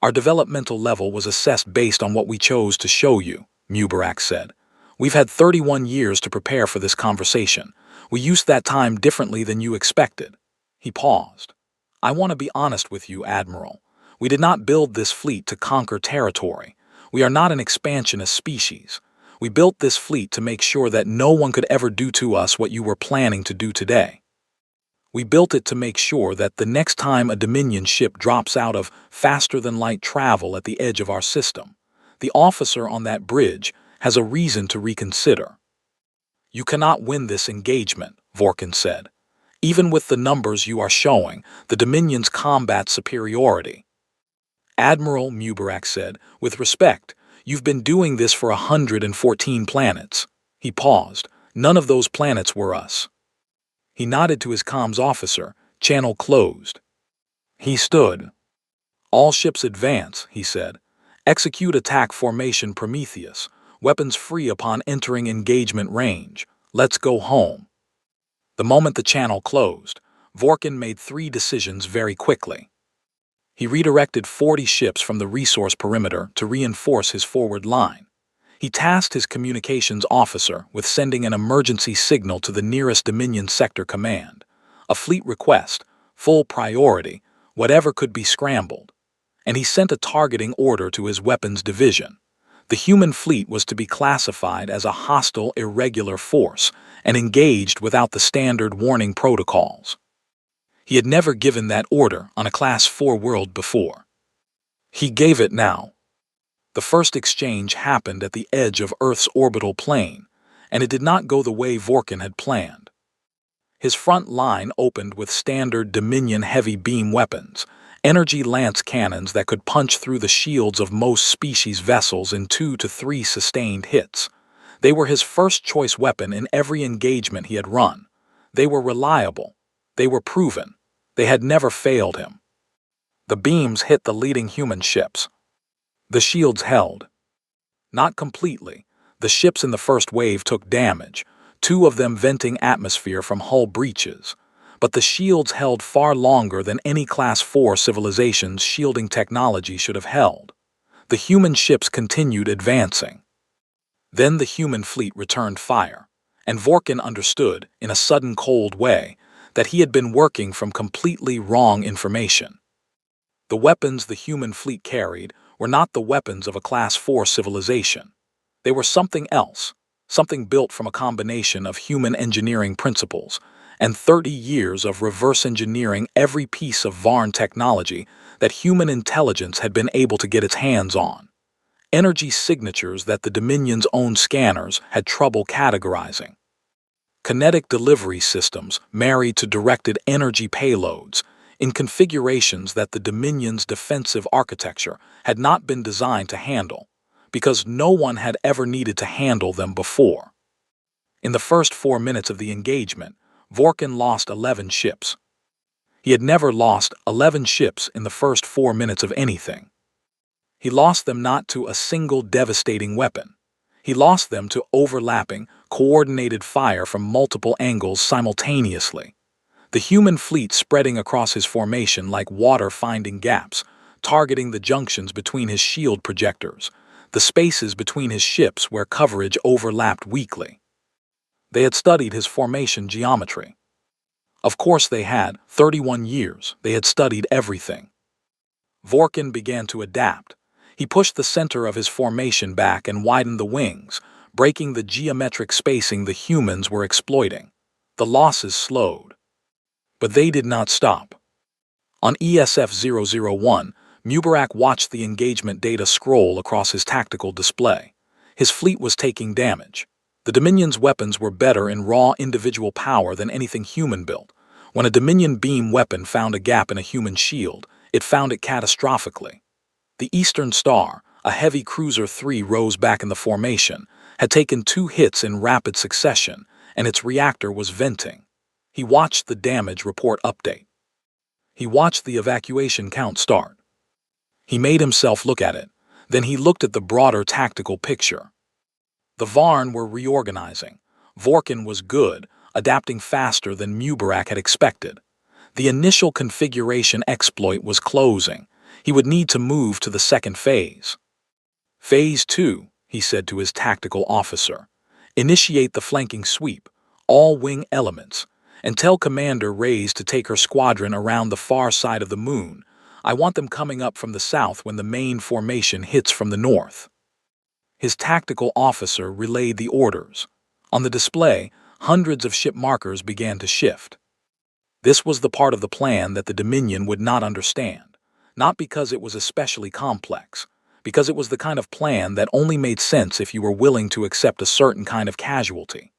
Our developmental level was assessed based on what we chose to show you, Mubarak said. We've had 31 years to prepare for this conversation. We used that time differently than you expected. He paused. I want to be honest with you, Admiral. We did not build this fleet to conquer territory. We are not an expansionist species. We built this fleet to make sure that no one could ever do to us what you were planning to do today. We built it to make sure that the next time a Dominion ship drops out of faster-than-light travel at the edge of our system, the officer on that bridge has a reason to reconsider. You cannot win this engagement, Vorkin said. Even with the numbers you are showing, the Dominion's combat superiority. Admiral, Mubarak said, with respect, you've been doing this for 114 planets. He paused. None of those planets were us. He nodded to his comms officer, channel closed. He stood. All ships advance, he said. Execute attack formation Prometheus. Weapons free upon entering engagement range. Let's go home. The moment the channel closed, Vorkin made 3 decisions very quickly. He redirected 40 ships from the resource perimeter to reinforce his forward line. He tasked his communications officer with sending an emergency signal to the nearest Dominion Sector Command. A fleet request, full priority, whatever could be scrambled. And he sent a targeting order to his weapons division. The human fleet was to be classified as a hostile, irregular force and engaged without the standard warning protocols. He had never given that order on a Class 4 world before. He gave it now. The first exchange happened at the edge of Earth's orbital plane, and it did not go the way Vorkin had planned. His front line opened with standard Dominion heavy beam weapons, energy lance cannons that could punch through the shields of most species vessels in 2 to 3 sustained hits. They were his first choice weapon in every engagement he had run. They were reliable. They were proven. They had never failed him. The beams hit the leading human ships. The shields held. Not completely. The ships in the first wave took damage, 2 of them venting atmosphere from hull breaches. But the shields held far longer than any Class 4 civilization's shielding technology should have held. The human ships continued advancing. Then the human fleet returned fire, and Vorkin understood, in a sudden cold way, that he had been working from completely wrong information. The weapons the human fleet carried were not the weapons of a Class 4 civilization. They were something else, something built from a combination of human engineering principles and 30 years of reverse engineering every piece of Varn technology that human intelligence had been able to get its hands on. Energy signatures that the Dominion's own scanners had trouble categorizing. Kinetic delivery systems married to directed energy payloads in configurations that the Dominion's defensive architecture had not been designed to handle, because no one had ever needed to handle them before. In the first 4 minutes of the engagement, Vorkin lost 11 ships. He had never lost 11 ships in the first 4 minutes of anything. He lost them not to a single devastating weapon. He lost them to overlapping, coordinated fire from multiple angles simultaneously. The human fleet spreading across his formation like water finding gaps, targeting the junctions between his shield projectors, the spaces between his ships where coverage overlapped weakly. They had studied his formation geometry. Of course they had, 31 years, they had studied everything. Vorkin began to adapt. He pushed the center of his formation back and widened the wings, breaking the geometric spacing the humans were exploiting. The losses slowed. But they did not stop. On ESF-001, Mubarak watched the engagement data scroll across his tactical display. His fleet was taking damage. The Dominion's weapons were better in raw individual power than anything human built. When a Dominion beam weapon found a gap in a human shield, it found it catastrophically. The Eastern Star, a heavy cruiser 3 rose back in the formation, had taken 2 hits in rapid succession, and its reactor was venting. He watched the damage report update. He watched the evacuation count start. He made himself look at it. Then he looked at the broader tactical picture. The Varn were reorganizing. Vorkin was good, adapting faster than Mubarak had expected. The initial configuration exploit was closing. He would need to move to the second phase. Phase 2, he said to his tactical officer. Initiate the flanking sweep, all wing elements, and tell Commander Reyes to take her squadron around the far side of the moon. I want them coming up from the south when the main formation hits from the north. His tactical officer relayed the orders. On the display, hundreds of ship markers began to shift. This was the part of the plan that the Dominion would not understand, not because it was especially complex, because it was the kind of plan that only made sense if you were willing to accept a certain kind of casualty.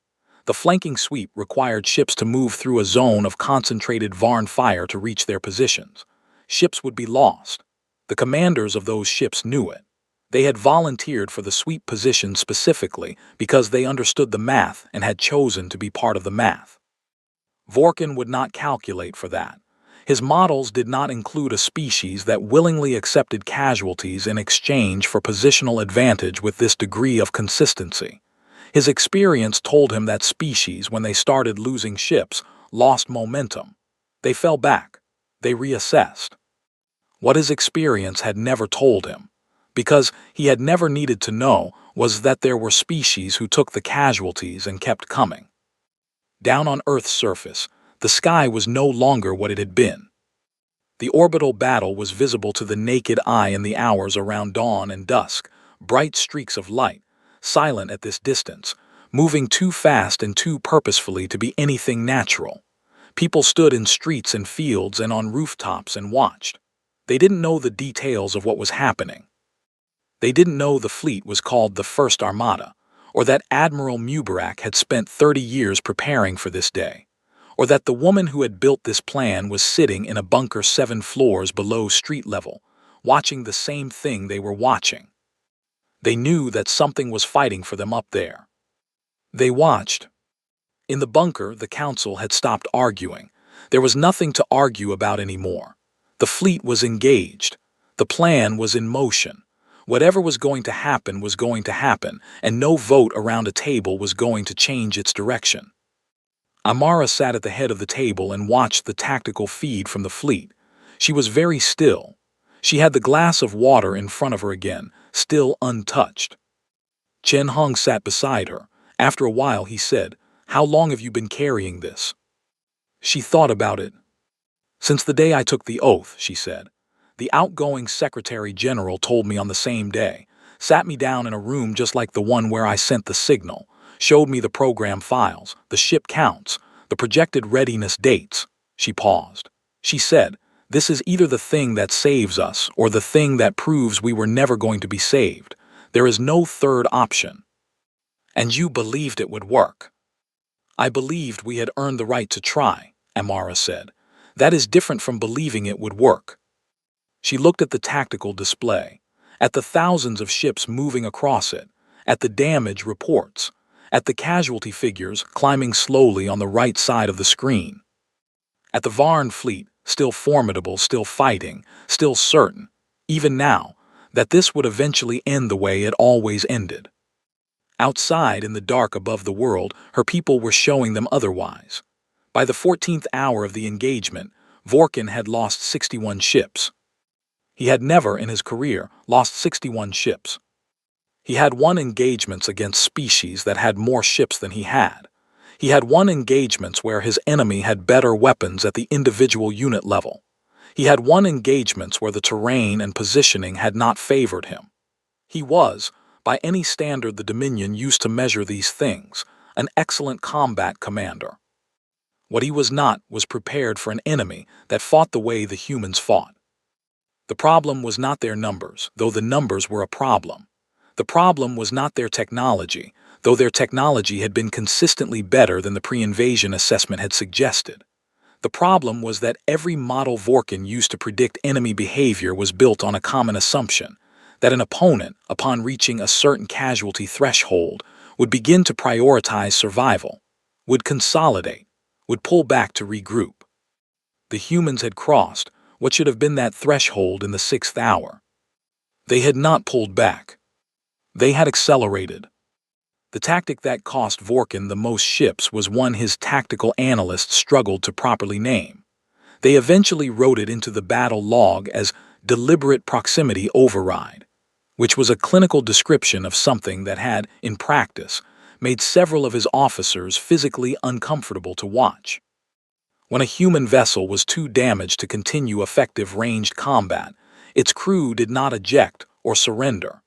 The flanking sweep required ships to move through a zone of concentrated Varn fire to reach their positions. Ships would be lost. The commanders of those ships knew it. They had volunteered for the sweep position specifically because they understood the math and had chosen to be part of the math. Vorkin would not calculate for that. His models did not include a species that willingly accepted casualties in exchange for positional advantage with this degree of consistency. His experience told him that species, when they started losing ships, lost momentum. They fell back. They reassessed. What his experience had never told him, because he had never needed to know, was that there were species who took the casualties and kept coming. Down on Earth's surface, the sky was no longer what it had been. The orbital battle was visible to the naked eye in the hours around dawn and dusk, bright streaks of light, silent at this distance, moving too fast and too purposefully to be anything natural. People stood in streets and fields and on rooftops and watched. They didn't know the details of what was happening. They didn't know the fleet was called the First Armada, or that Admiral Mubarak had spent 30 years preparing for this day, or that the woman who had built this plan was sitting in a bunker 7 floors below street level, watching the same thing they were watching. They knew that something was fighting for them up there. They watched. In the bunker, the council had stopped arguing. There was nothing to argue about anymore. The fleet was engaged. The plan was in motion. Whatever was going to happen was going to happen, and no vote around a table was going to change its direction. Amara sat at the head of the table and watched the tactical feed from the fleet. She was very still. She had the glass of water in front of her again, still untouched. Chen Hong sat beside her. After a while he said, "How long have you been carrying this?" She thought about it. "Since the day I took the oath," she said. "The outgoing Secretary General told me on the same day, sat me down in a room just like the one where I sent the signal, showed me the program files, the ship counts, the projected readiness dates." She paused. She said, "This is either the thing that saves us or the thing that proves we were never going to be saved. There is no third option." "And you believed it would work." "I believed we had earned the right to try," Amara said. "That is different from believing it would work." She looked at the tactical display, at the thousands of ships moving across it, at the damage reports, at the casualty figures climbing slowly on the right side of the screen, at the Varn fleet, still formidable, still fighting, still certain, even now, that this would eventually end the way it always ended. Outside, in the dark above the world, her people were showing them otherwise. By the 14th hour of the engagement, Vorkin had lost 61 ships. He had never in his career lost 61 ships. He had won engagements against species that had more ships than he had. He had won engagements where his enemy had better weapons at the individual unit level. He had won engagements where the terrain and positioning had not favored him. He was, by any standard the Dominion used to measure these things, an excellent combat commander. What he was not was prepared for an enemy that fought the way the humans fought. The problem was not their numbers, though the numbers were a problem. The problem was not their technology, though their technology had been consistently better than the pre-invasion assessment had suggested. The problem was that every model Vorkin used to predict enemy behavior was built on a common assumption, that an opponent, upon reaching a certain casualty threshold, would begin to prioritize survival, would consolidate, would pull back to regroup. The humans had crossed what should have been that threshold in the 6th hour. They had not pulled back. They had accelerated. The tactic that cost Vorkin the most ships was one his tactical analysts struggled to properly name. They eventually wrote it into the battle log as deliberate proximity override, which was a clinical description of something that had, in practice, made several of his officers physically uncomfortable to watch. When a human vessel was too damaged to continue effective ranged combat, its crew did not eject or surrender.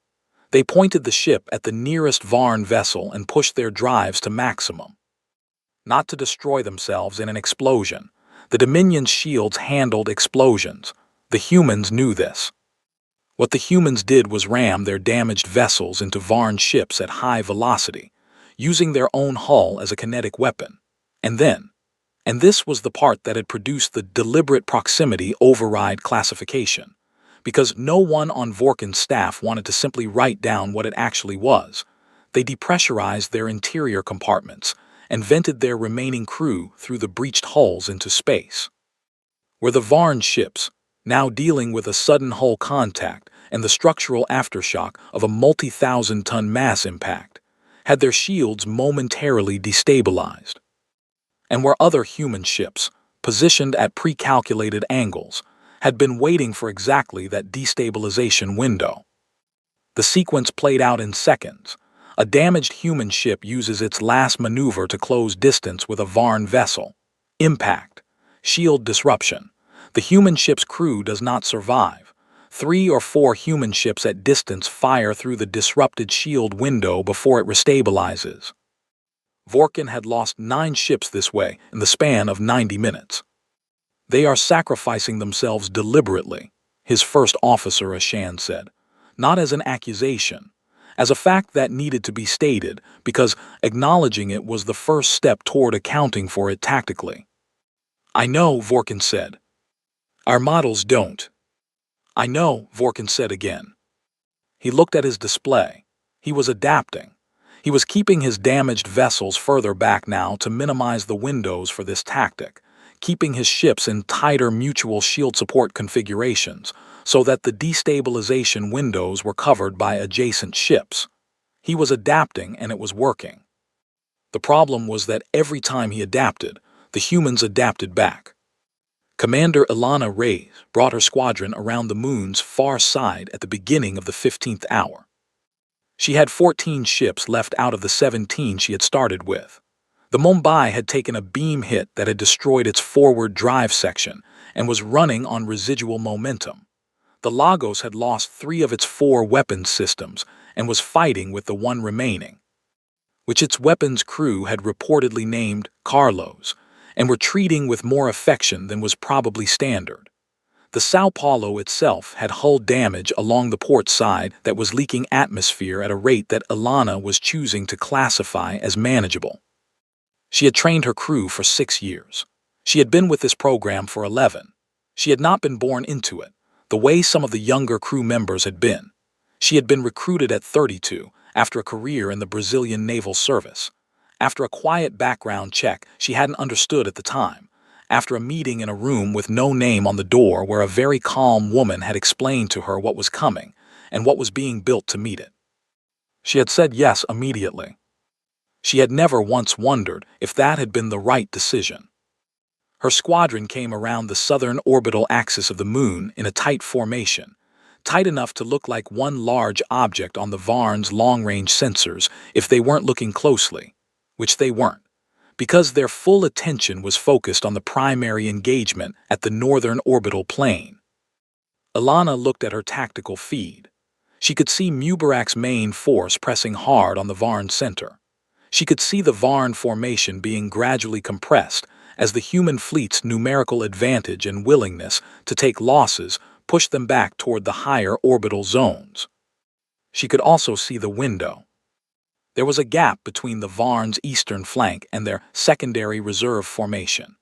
They pointed the ship at the nearest Varn vessel and pushed their drives to maximum. Not to destroy themselves in an explosion. The Dominion's shields handled explosions. The humans knew this. What the humans did was ram their damaged vessels into Varn ships at high velocity, using their own hull as a kinetic weapon. And this was the part that had produced the deliberate proximity override classification. Because no one on Vorkin's staff wanted to simply write down what it actually was, they depressurized their interior compartments and vented their remaining crew through the breached hulls into space. Where the Varn ships, now dealing with a sudden hull contact and the structural aftershock of a multi-thousand-ton mass impact, had their shields momentarily destabilized. And where other human ships, positioned at pre-calculated angles, had been waiting for exactly that destabilization window. The sequence played out in seconds. A damaged human ship uses its last maneuver to close distance with a Varn vessel. Impact. Shield disruption. The human ship's crew does not survive. 3 or 4 human ships at distance fire through the disrupted shield window before it restabilizes. Vorkin had lost 9 ships this way in the span of 90 minutes. They are sacrificing themselves deliberately, his first officer Ashan said, not as an accusation, as a fact that needed to be stated because acknowledging it was the first step toward accounting for it tactically. I know, Vorkin said. Our models don't. I know, Vorkin said again. He looked at his display. He was adapting. He was keeping his damaged vessels further back now to minimize the windows for this tactic, keeping his ships in tighter mutual shield support configurations so that the destabilization windows were covered by adjacent ships. He was adapting and it was working. The problem was that every time he adapted, the humans adapted back. Commander Ilana Reyes brought her squadron around the moon's far side at the beginning of the 15th hour. She had 14 ships left out of the 17 she had started with. The Mumbai had taken a beam hit that had destroyed its forward drive section and was running on residual momentum. The Lagos had lost 3 of its 4 weapons systems and was fighting with the one remaining, which its weapons crew had reportedly named Carlos, and were treating with more affection than was probably standard. The Sao Paulo itself had hull damage along the port side that was leaking atmosphere at a rate that Ilana was choosing to classify as manageable. She had trained her crew for 6 years. She had been with this program for 11. She had not been born into it, the way some of the younger crew members had been. She had been recruited at 32 after a career in the Brazilian Naval Service. After a quiet background check she hadn't understood at the time. After a meeting in a room with no name on the door where a very calm woman had explained to her what was coming and what was being built to meet it. She had said yes immediately. She had never once wondered if that had been the right decision. Her squadron came around the southern orbital axis of the moon in a tight formation, tight enough to look like one large object on the Varn's long-range sensors if they weren't looking closely, which they weren't, because their full attention was focused on the primary engagement at the northern orbital plane. Ilana looked at her tactical feed. She could see Mubarak's main force pressing hard on the Varn center. She could see the Varn formation being gradually compressed as the human fleet's numerical advantage and willingness to take losses pushed them back toward the higher orbital zones. She could also see the window. There was a gap between the Varn's eastern flank and their secondary reserve formation.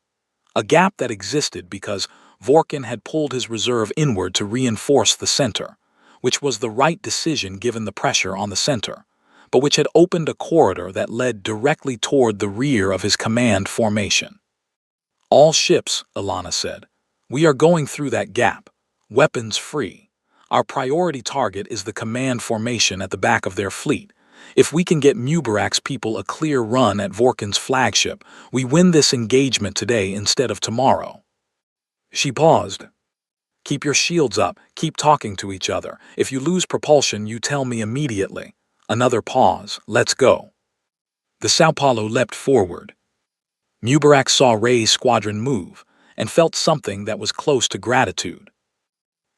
A gap that existed because Vorkin had pulled his reserve inward to reinforce the center, which was the right decision given the pressure on the center, but which had opened a corridor that led directly toward the rear of his command formation. "All ships," Ilana said. "We are going through that gap, weapons free. Our priority target is the command formation at the back of their fleet. If we can get Mubarak's people a clear run at Vorkin's flagship, we win this engagement today instead of tomorrow." She paused. "Keep your shields up, keep talking to each other. If you lose propulsion, you tell me immediately." Another pause. "Let's go." The Sao Paulo leapt forward. Mubarak saw Ray's squadron move and felt something that was close to gratitude.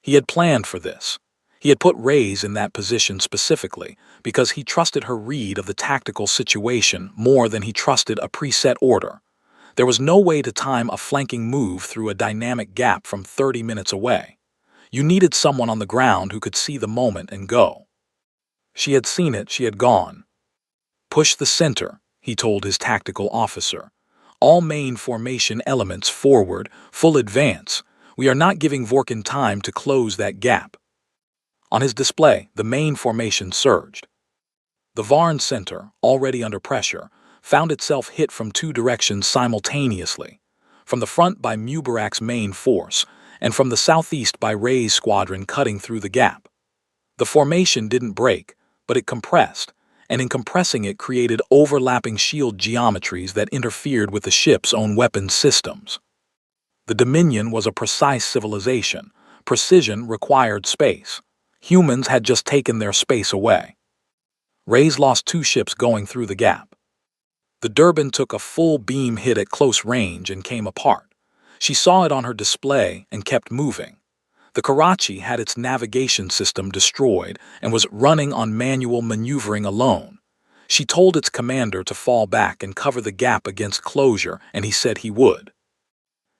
He had planned for this. He had put Ray's in that position specifically because he trusted her read of the tactical situation more than he trusted a preset order. There was no way to time a flanking move through a dynamic gap from 30 minutes away. You needed someone on the ground who could see the moment and go. She had seen it, she had gone. "Push the center," he told his tactical officer. "All main formation elements forward, full advance. We are not giving Vorkin time to close that gap." On his display, the main formation surged. The Varn center, already under pressure, found itself hit from two directions simultaneously, from the front by Mubarak's main force, and from the southeast by Ray's squadron cutting through the gap. The formation didn't break, but it compressed, and in compressing it created overlapping shield geometries that interfered with the ship's own weapons systems. The Dominion was a precise civilization. Precision required space. Humans had just taken their space away. Ray's lost 2 ships going through the gap. The Durban took a full beam hit at close range and came apart. She saw it on her display and kept moving. The Karachi had its navigation system destroyed and was running on manual maneuvering alone. She told its commander to fall back and cover the gap against closure, and he said he would.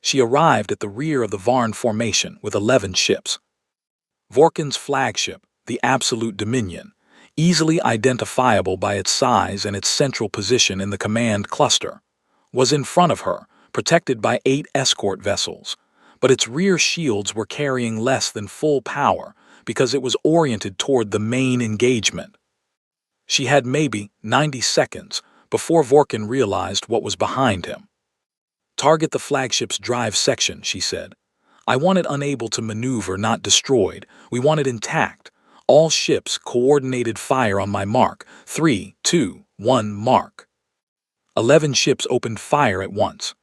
She arrived at the rear of the Varn formation with 11 ships. Vorkin's flagship, the Absolute Dominion, easily identifiable by its size and its central position in the command cluster, was in front of her, protected by 8 escort vessels, but its rear shields were carrying less than full power because it was oriented toward the main engagement. She had maybe 90 seconds before Vorkin realized what was behind him. "Target the flagship's drive section," she said. "I want it unable to maneuver, not destroyed. We want it intact. All ships, coordinated fire on my mark. 3, 2, 1, mark." 11 ships opened fire at once.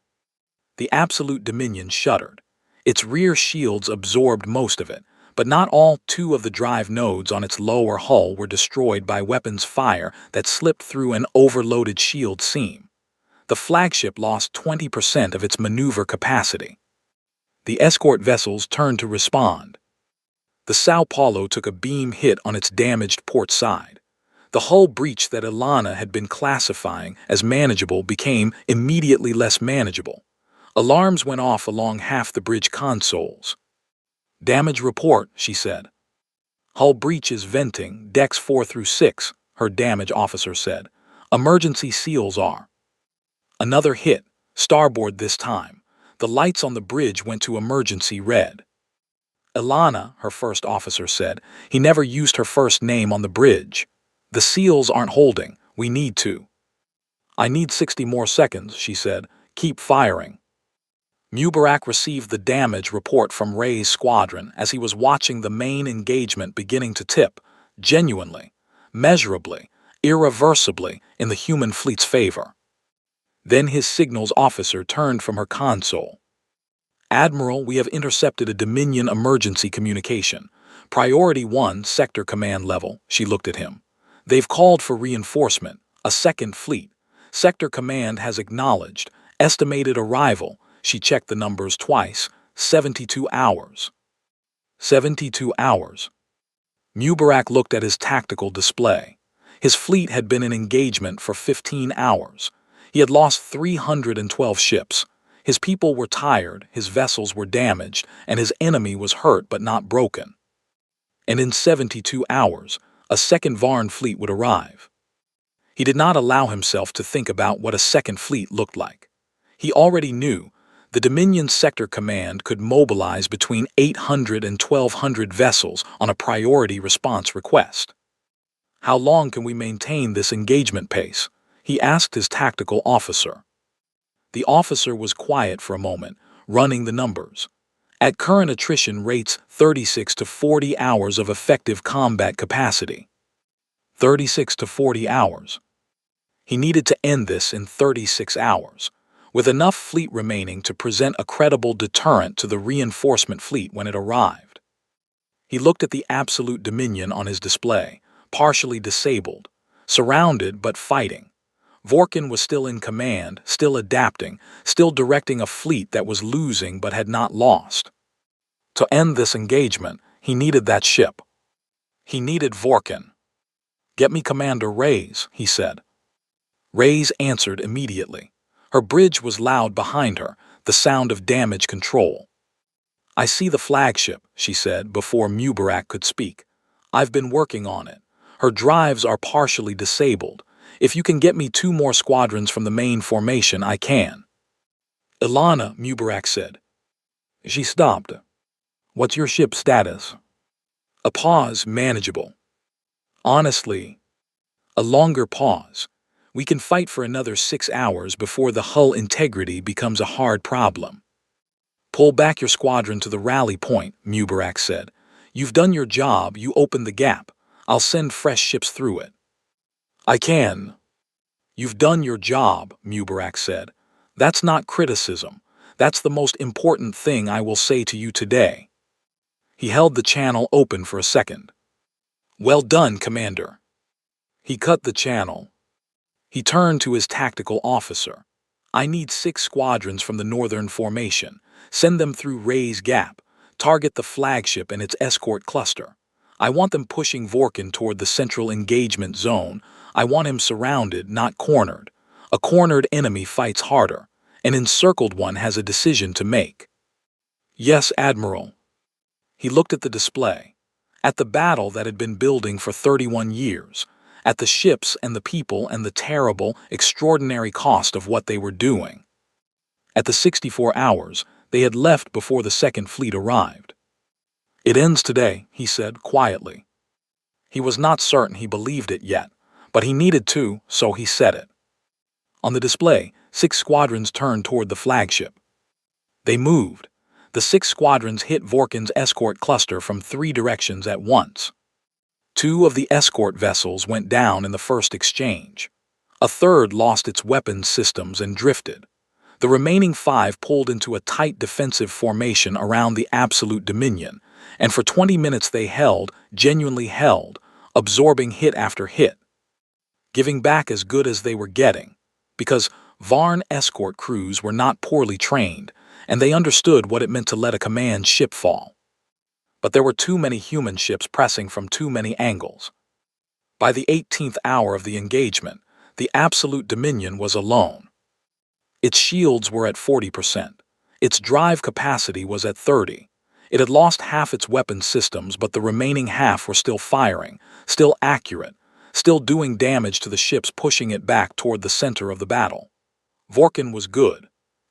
The Absolute Dominion shuddered. Its rear shields absorbed most of it, but not all 2 of the drive nodes on its lower hull were destroyed by weapons fire that slipped through an overloaded shield seam. The flagship lost 20% of its maneuver capacity. The escort vessels turned to respond. The Sao Paulo took a beam hit on its damaged port side. The hull breach that Ilana had been classifying as manageable became immediately less manageable. Alarms went off along half the bridge consoles. "Damage report," she said. "Hull breach is venting, decks 4 through 6, her damage officer said. "Emergency seals are." Another hit, starboard this time. The lights on the bridge went to emergency red. "Ilana," her first officer said. He never used her first name on the bridge. "The seals aren't holding. We need to." "I need 60 more seconds," she said. "Keep firing." Mubarak received the damage report from Ray's squadron as he was watching the main engagement beginning to tip, genuinely, measurably, irreversibly, in the human fleet's favor. Then his signals officer turned from her console. "Admiral, we have intercepted a Dominion emergency communication. Priority 1, sector command level." She looked at him. "They've called for reinforcement, a second fleet. Sector command has acknowledged. Estimated arrival." She checked the numbers twice. 72 hours. 72 hours. Mubarak looked at his tactical display. His fleet had been in engagement for 15 hours. He had lost 312 ships. His people were tired, his vessels were damaged, and his enemy was hurt but not broken. And in 72 hours, a second Varn fleet would arrive. He did not allow himself to think about what a second fleet looked like. He already knew the Dominion Sector Command could mobilize between 800 and 1,200 vessels on a priority response request. "How long can we maintain this engagement pace?" he asked his tactical officer. The officer was quiet for a moment, running the numbers. At current attrition rates, 36 to 40 hours of effective combat capacity. 36 to 40 hours. He needed to end this in 36 hours, with enough fleet remaining to present a credible deterrent to the reinforcement fleet when it arrived. He looked at the absolute dominion on his display, partially disabled, surrounded but fighting. Vorkin was still in command, still adapting, still directing a fleet that was losing but had not lost. To end this engagement, he needed that ship. He needed Vorkin. "Get me Commander Reyes," he said. Reyes answered immediately. Her bridge was loud behind her, the sound of damage control. "I see the flagship," she said before Mubarak could speak. "I've been working on it. Her drives are partially disabled. If you can get me 2 more squadrons from the main formation, I can." "Ilana," Mubarak said. She stopped. "What's your ship's status?" A pause, manageable. "Honestly." A longer pause. "We can fight for another 6 hours before the hull integrity becomes a hard problem." "Pull back your squadron to the rally point," Mubarak said. "You've done your job, you opened the gap. I'll send fresh ships through it." "I can." "You've done your job," Mubarak said. "That's not criticism. That's the most important thing I will say to you today." He held the channel open for a second. "Well done, Commander." He cut the channel. He turned to his tactical officer. "I need 6 squadrons from the northern formation. Send them through Reyes Gap. Target the flagship and its escort cluster. I want them pushing Vorkin toward the central engagement zone. I want him surrounded, not cornered. A cornered enemy fights harder. An encircled one has a decision to make." "Yes, Admiral." He looked at the display, at the battle that had been building for 31 years, at the ships and the people and the terrible, extraordinary cost of what they were doing. At the 64 hours, they had left before the second fleet arrived. "It ends today," he said quietly. He was not certain he believed it yet, but he needed to, so he said it. On the display, 6 squadrons turned toward the flagship. They moved. The 6 squadrons hit Vorkin's escort cluster from 3 directions at once. 2 of the escort vessels went down in the first exchange. A third lost its weapons systems and drifted. The remaining 5 pulled into a tight defensive formation around the absolute dominion, and for 20 minutes they held, genuinely held, absorbing hit after hit, giving back as good as they were getting, because Varn escort crews were not poorly trained, and they understood what it meant to let a command ship fall. But there were too many human ships pressing from too many angles. By the 18th hour of the engagement, the absolute dominion was alone. Its shields were at 40%. Its drive capacity was at 30%. It had lost half its weapon systems, but the remaining half were still firing, still accurate, still doing damage to the ships pushing it back toward the center of the battle. Vorkin was good.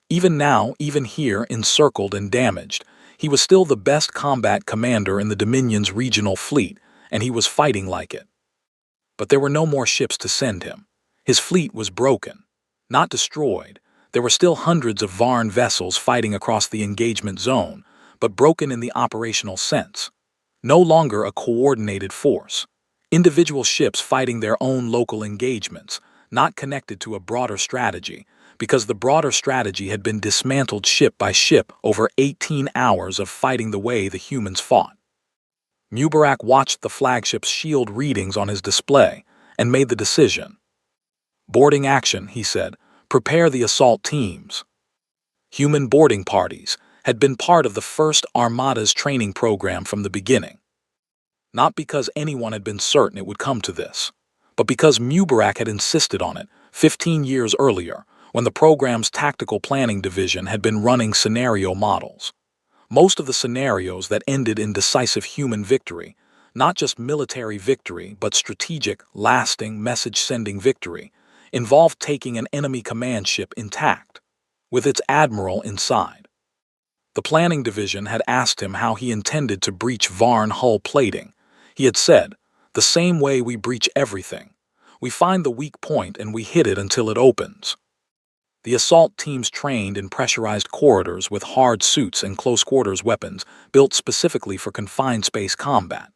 Even now, even here, encircled and damaged, he was still the best combat commander in the Dominion's regional fleet, and he was fighting like it. But there were no more ships to send him. His fleet was broken, not destroyed. There were still hundreds of Varn vessels fighting across the engagement zone, but broken in the operational sense. No longer a coordinated force. Individual ships fighting their own local engagements, not connected to a broader strategy, because the broader strategy had been dismantled ship by ship over 18 hours of fighting the way the humans fought. Mubarak watched the flagship's shield readings on his display and made the decision. "Boarding action," he said. "Prepare the assault teams." Human boarding parties had been part of the first Armada's training program from the beginning. Not because anyone had been certain it would come to this, but because Mubarak had insisted on it 15 years earlier, when the program's tactical planning division had been running scenario models. Most of the scenarios that ended in decisive human victory, not just military victory but strategic, lasting, message-sending victory, involved taking an enemy command ship intact, with its admiral inside. The planning division had asked him how he intended to breach Varn hull plating. He had said, "The same way we breach everything. We find the weak point and we hit it until it opens." The assault teams trained in pressurized corridors with hard suits and close-quarters weapons built specifically for confined space combat.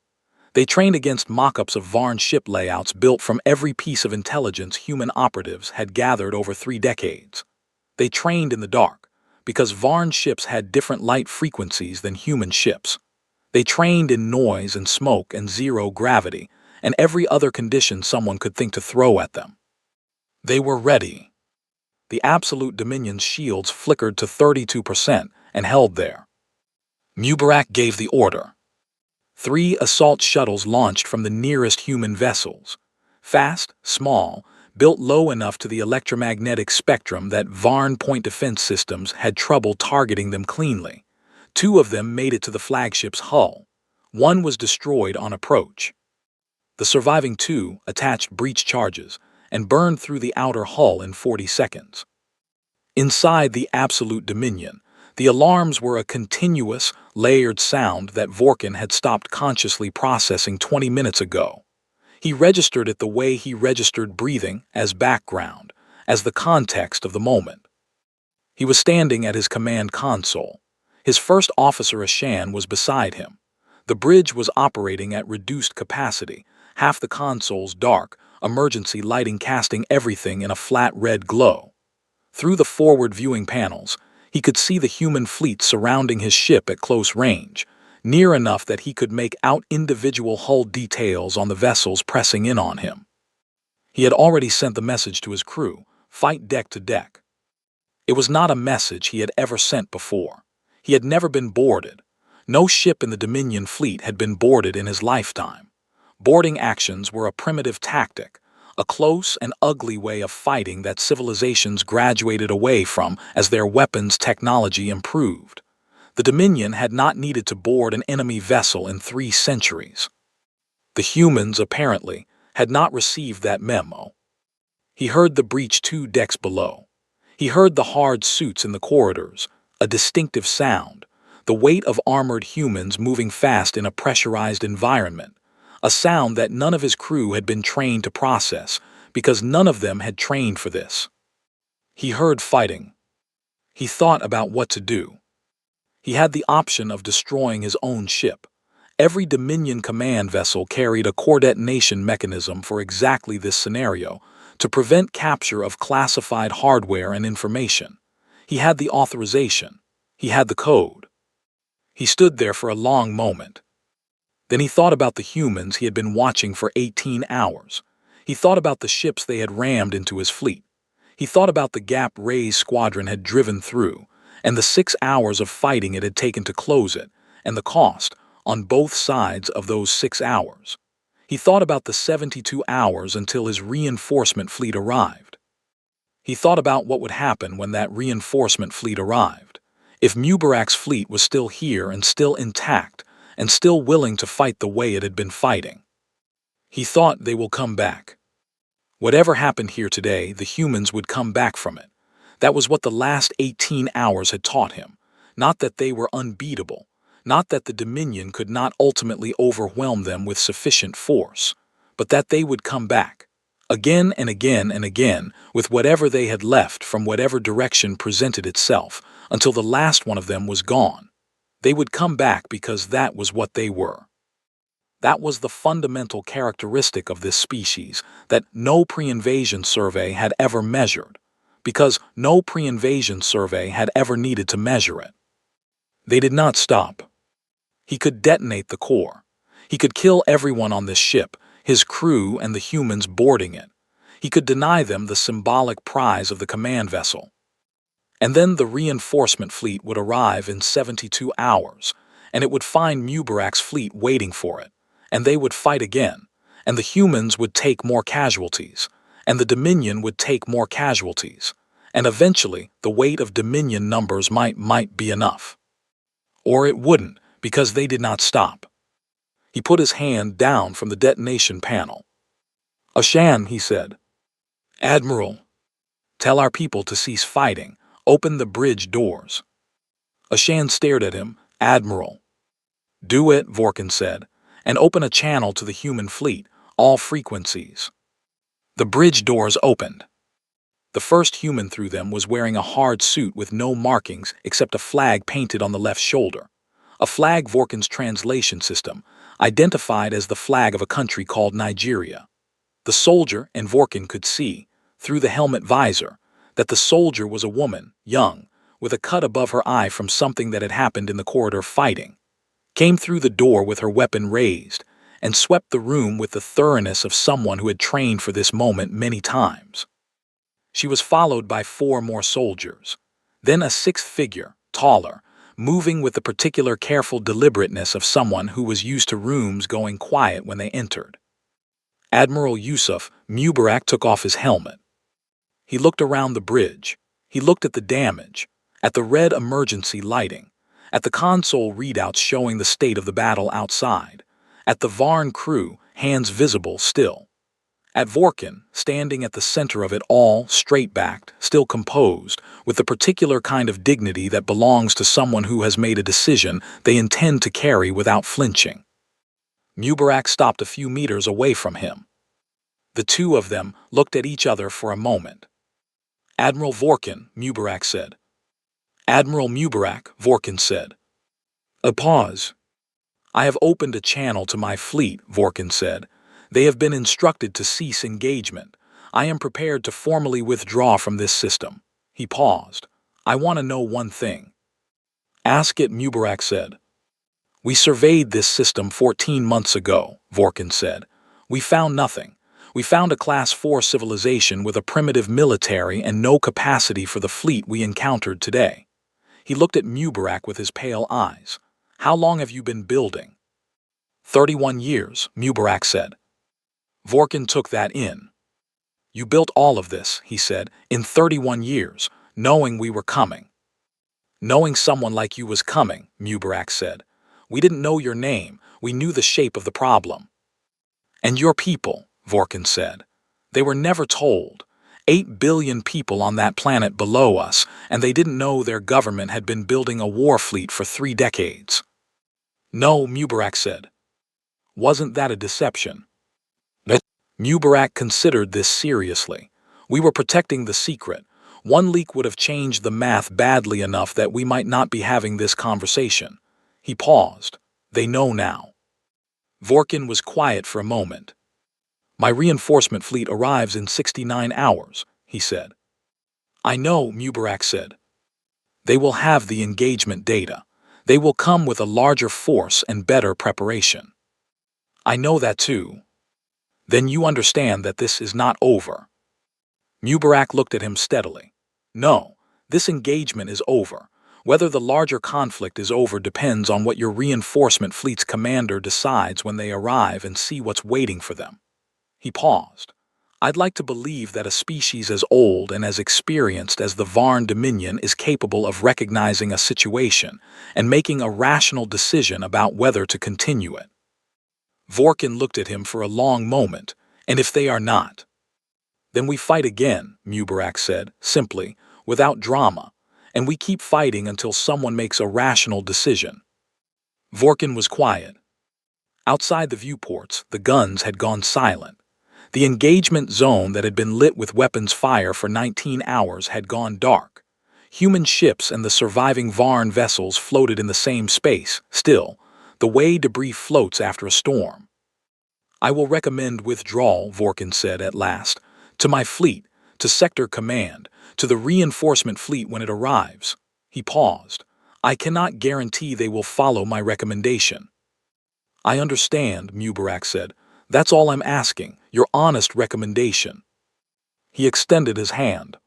They trained against mock-ups of Varn ship layouts built from every piece of intelligence human operatives had gathered over 3 decades. They trained in the dark, because Varn ships had different light frequencies than human ships. They trained in noise and smoke and zero gravity, and every other condition someone could think to throw at them. They were ready. The Absolute Dominion's shields flickered to 32% and held there. Mubarak gave the order. 3 assault shuttles launched from the nearest human vessels. Fast, small, built low enough to the electromagnetic spectrum that Varn point defense systems had trouble targeting them cleanly. 2 of them made it to the flagship's hull. 1 was destroyed on approach. The surviving 2 attached breach charges and burned through the outer hull in 40 seconds. Inside the Absolute Dominion, the alarms were a continuous, layered sound that Vorkin had stopped consciously processing 20 minutes ago. He registered it the way he registered breathing, as background, as the context of the moment. He was standing at his command console. His first officer, Ashan, was beside him. The bridge was operating at reduced capacity, half the consoles dark, emergency lighting casting everything in a flat red glow. Through the forward viewing panels, he could see the human fleet surrounding his ship at close range, near enough that he could make out individual hull details on the vessels pressing in on him. He had already sent the message to his crew, "Fight deck to deck." It was not a message he had ever sent before. He had never been boarded. No ship in the Dominion fleet had been boarded in his lifetime. Boarding actions were a primitive tactic, a close and ugly way of fighting that civilizations graduated away from as their weapons technology improved. The Dominion had not needed to board an enemy vessel in 3 centuries. The humans, apparently, had not received that memo. He heard the breach 2 decks below. He heard the hard suits in the corridors, a distinctive sound, the weight of armored humans moving fast in a pressurized environment, a sound that none of his crew had been trained to process because none of them had trained for this. He heard fighting. He thought about what to do. He had the option of destroying his own ship. Every Dominion command vessel carried a core detonation mechanism for exactly this scenario, to prevent capture of classified hardware and information. He had the authorization. He had the code. He stood there for a long moment. Then he thought about the humans he had been watching for 18 hours. He thought about the ships they had rammed into his fleet. He thought about the gap Ray's squadron had driven through, and the 6 hours of fighting it had taken to close it, and the cost, on both sides of those 6 hours. He thought about the 72 hours until his reinforcement fleet arrived. He thought about what would happen when that reinforcement fleet arrived. If Mubarak's fleet was still here and still intact, and still willing to fight the way it had been fighting. He thought, they will come back. Whatever happened here today, the humans would come back from it. That was what the last 18 hours had taught him. Not that they were unbeatable. Not that the Dominion could not ultimately overwhelm them with sufficient force. But that they would come back. Again and again and again, with whatever they had left from whatever direction presented itself, until the last one of them was gone. They would come back because that was what they were. That was the fundamental characteristic of this species that no pre-invasion survey had ever measured, because no pre-invasion survey had ever needed to measure it. They did not stop. He could detonate the core. He could kill everyone on this ship, his crew and the humans boarding it. He could deny them the symbolic prize of the command vessel. And then the reinforcement fleet would arrive in 72 hours, and it would find Mubarak's fleet waiting for it, and they would fight again, and the humans would take more casualties, and the Dominion would take more casualties, And eventually, the weight of Dominion numbers might be enough. Or it wouldn't, because they did not stop. He put his hand down from the detonation panel. "Ashan," he said. "Admiral, tell our people to cease fighting. Open the bridge doors." Ashan stared at him. "Admiral." "Do it," Vorkin said, "and open a channel to the human fleet, all frequencies." The bridge doors opened. The first human through them was wearing a hard suit with no markings except a flag painted on the left shoulder. A flag Vorkin's translation system identified as the flag of a country called Nigeria. The soldier and Vorkin could see, through the helmet visor, that the soldier was a woman, young, with a cut above her eye from something that had happened in the corridor fighting, came through the door with her weapon raised, and swept the room with the thoroughness of someone who had trained for this moment many times. She was followed by 4 more soldiers, then a 6th figure, taller, moving with the particular careful deliberateness of someone who was used to rooms going quiet when they entered. Admiral Yusuf Mubarak took off his helmet. He looked around the bridge. He looked at the damage, at the red emergency lighting, at the console readouts showing the state of the battle outside, at the Varn crew, hands visible still, at Vorkin, standing at the center of it all, straight-backed, still composed, with the particular kind of dignity that belongs to someone who has made a decision they intend to carry without flinching. Mubarak stopped a few meters away from him. The two of them looked at each other for a moment. "Admiral Vorkin," Mubarak said. "Admiral Mubarak," Vorkin said. A pause. "I have opened a channel to my fleet," Vorkin said. "They have been instructed to cease engagement. I am prepared to formally withdraw from this system." He paused. "I want to know one thing." "Ask it," Mubarak said. "We surveyed this system 14 months ago," Vorkin said. "We found nothing. We found a Class 4 civilization with a primitive military and no capacity for the fleet we encountered today." He looked at Mubarak with his pale eyes. "How long have you been building?" 31 years, Mubarak said. Vorkin took that in. "You built all of this," he said, "in 31 years, knowing we were coming." "Knowing someone like you was coming," Mubarak said. "We didn't know your name, we knew the shape of the problem." "And your people," Vorkin said. "They were never told. 8 billion people on that planet below us, and they didn't know their government had been building a war fleet for 3 decades. "No," Mubarak said. "Wasn't that a deception?" Mubarak considered this seriously. "We were protecting the secret. One leak would have changed the math badly enough that we might not be having this conversation." He paused. "They know now." Vorkin was quiet for a moment. "My reinforcement fleet arrives in 69 hours, he said. "I know," Mubarak said. "They will have the engagement data. They will come with a larger force and better preparation." "I know that too." "Then you understand that this is not over." Mubarak looked at him steadily. "No, this engagement is over. Whether the larger conflict is over depends on what your reinforcement fleet's commander decides when they arrive and see what's waiting for them." He paused. "I'd like to believe that a species as old and as experienced as the Varn Dominion is capable of recognizing a situation and making a rational decision about whether to continue it." Vorkin looked at him for a long moment. "And if they are not?" "Then we fight again," Mubarak said, simply, without drama, "and we keep fighting until someone makes a rational decision." Vorkin was quiet. Outside the viewports, the guns had gone silent. The engagement zone that had been lit with weapons fire for 19 hours had gone dark. Human ships and the surviving Varn vessels floated in the same space, still, the way debris floats after a storm. "I will recommend withdrawal," Vorkin said at last, "to my fleet, to Sector Command, to the reinforcement fleet when it arrives." He paused. "I cannot guarantee they will follow my recommendation." "I understand," Mubarak said. "That's all I'm asking, your honest recommendation." He extended his hand.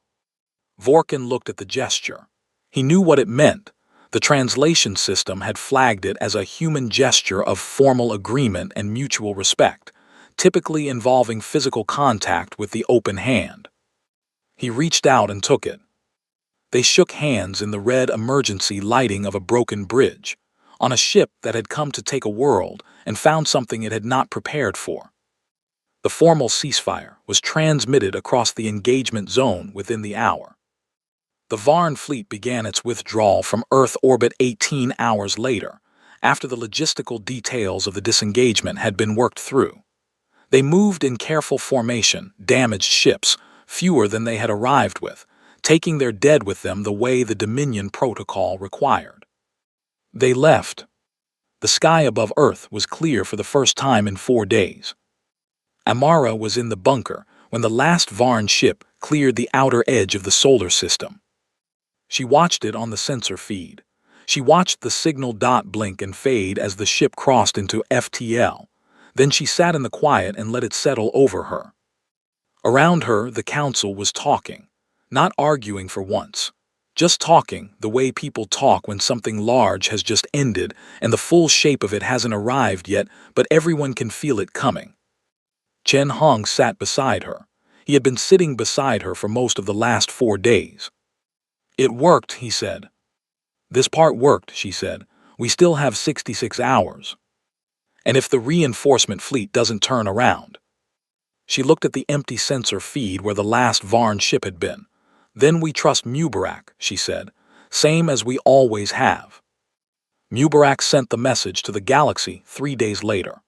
Vorkin looked at the gesture. He knew what it meant. The translation system had flagged it as a human gesture of formal agreement and mutual respect, typically involving physical contact with the open hand. He reached out and took it. They shook hands in the red emergency lighting of a broken bridge, on a ship that had come to take a world and found something it had not prepared for. The formal ceasefire was transmitted across the engagement zone within the hour. The Varn fleet began its withdrawal from Earth orbit 18 hours later, after the logistical details of the disengagement had been worked through. They moved in careful formation, damaged ships, fewer than they had arrived with, taking their dead with them the way the Dominion Protocol required. They left. The sky above Earth was clear for the first time in 4 days. Amara was in the bunker when the last Varn ship cleared the outer edge of the solar system. She watched it on the sensor feed. She watched the signal dot blink and fade as the ship crossed into FTL. Then she sat in the quiet and let it settle over her. Around her, the council was talking, not arguing for once. Just talking, the way people talk when something large has just ended and the full shape of it hasn't arrived yet, but everyone can feel it coming. Chen Hong sat beside her. He had been sitting beside her for most of the last 4 days. "It worked," he said. "This part worked," she said. "We still have 66 hours. And if the reinforcement fleet doesn't turn around." She looked at the empty sensor feed where the last Varn ship had been. "Then we trust Mubarak," she said. "Same as we always have." Mubarak sent the message to the galaxy 3 days later.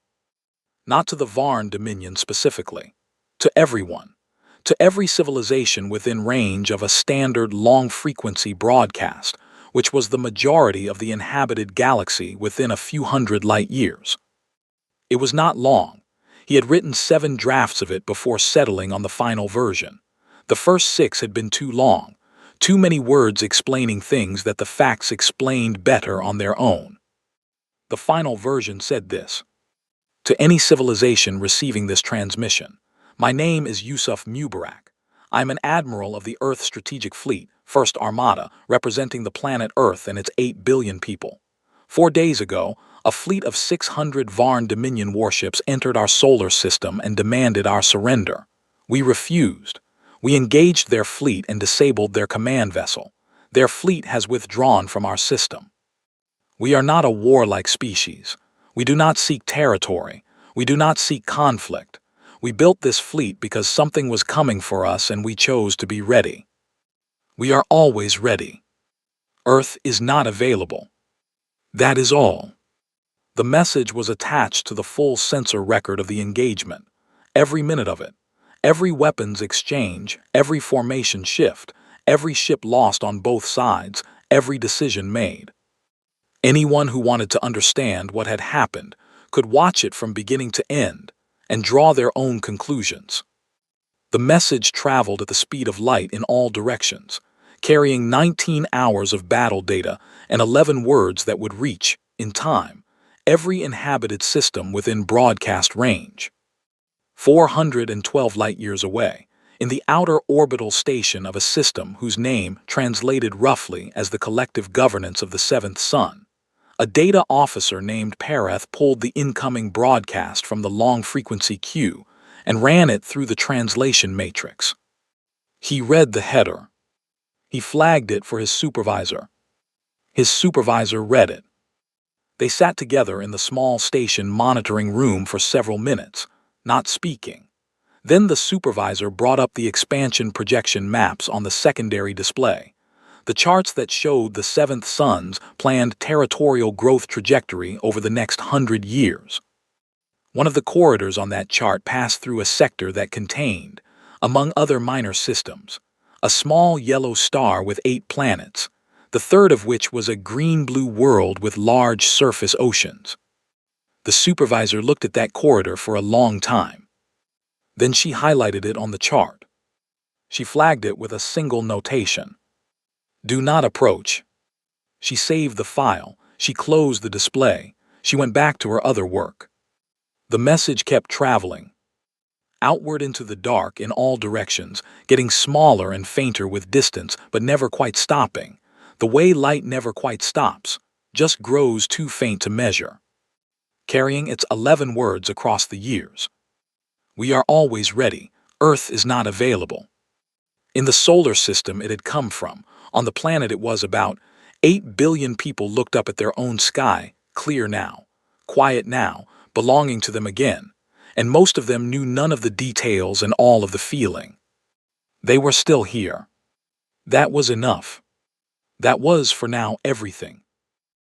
Not to the Varn Dominion specifically. To everyone. To every civilization within range of a standard long-frequency broadcast, which was the majority of the inhabited galaxy within a few hundred light years. It was not long. He had written 7 drafts of it before settling on the final version. The first 6 had been too long, too many words explaining things that the facts explained better on their own. The final version said this: "To any civilization receiving this transmission, my name is Yusuf Mubarak. I am an admiral of the Earth Strategic Fleet, First Armada, representing the planet Earth and its 8 billion people. 4 days ago, a fleet of 600 Varn Dominion warships entered our solar system and demanded our surrender. We refused. We engaged their fleet and disabled their command vessel. Their fleet has withdrawn from our system. We are not a warlike species. We do not seek territory. We do not seek conflict. We built this fleet because something was coming for us and we chose to be ready. We are always ready. Earth is not available. That is all." The message was attached to the full sensor record of the engagement, every minute of it, every weapons exchange, every formation shift, every ship lost on both sides, every decision made. Anyone who wanted to understand what had happened could watch it from beginning to end and draw their own conclusions. The message traveled at the speed of light in all directions, carrying 19 hours of battle data and 11 words that would reach, in time, every inhabited system within broadcast range. 412 light-years away, in the outer orbital station of a system whose name translated roughly as the collective governance of the seventh sun, a data officer named Parath pulled the incoming broadcast from the long-frequency queue and ran it through the translation matrix. He read the header. He flagged it for his supervisor. His supervisor read it. They sat together in the small station monitoring room for several minutes, not speaking. Then the supervisor brought up the expansion projection maps on the secondary display, the charts that showed the seventh sun's planned territorial growth trajectory over the next 100 years. One of the corridors on that chart passed through a sector that contained, among other minor systems, a small yellow star with 8 planets, the third of which was a green-blue world with large surface oceans. The supervisor looked at that corridor for a long time. Then she highlighted it on the chart. She flagged it with a single notation: "Do not approach." She saved the file. She closed the display. She went back to her other work. The message kept traveling, outward into the dark in all directions, getting smaller and fainter with distance, but never quite stopping. The way light never quite stops, just grows too faint to measure. Carrying its 11 words across the years. We are always ready. Earth is not available. In the solar system it had come from, On the planet it was about 8 billion people looked up at their own sky, clear now, quiet now, belonging to them again, and most of them knew none of the details and all of the feeling. They were still here. That was enough. That was, for now, everything.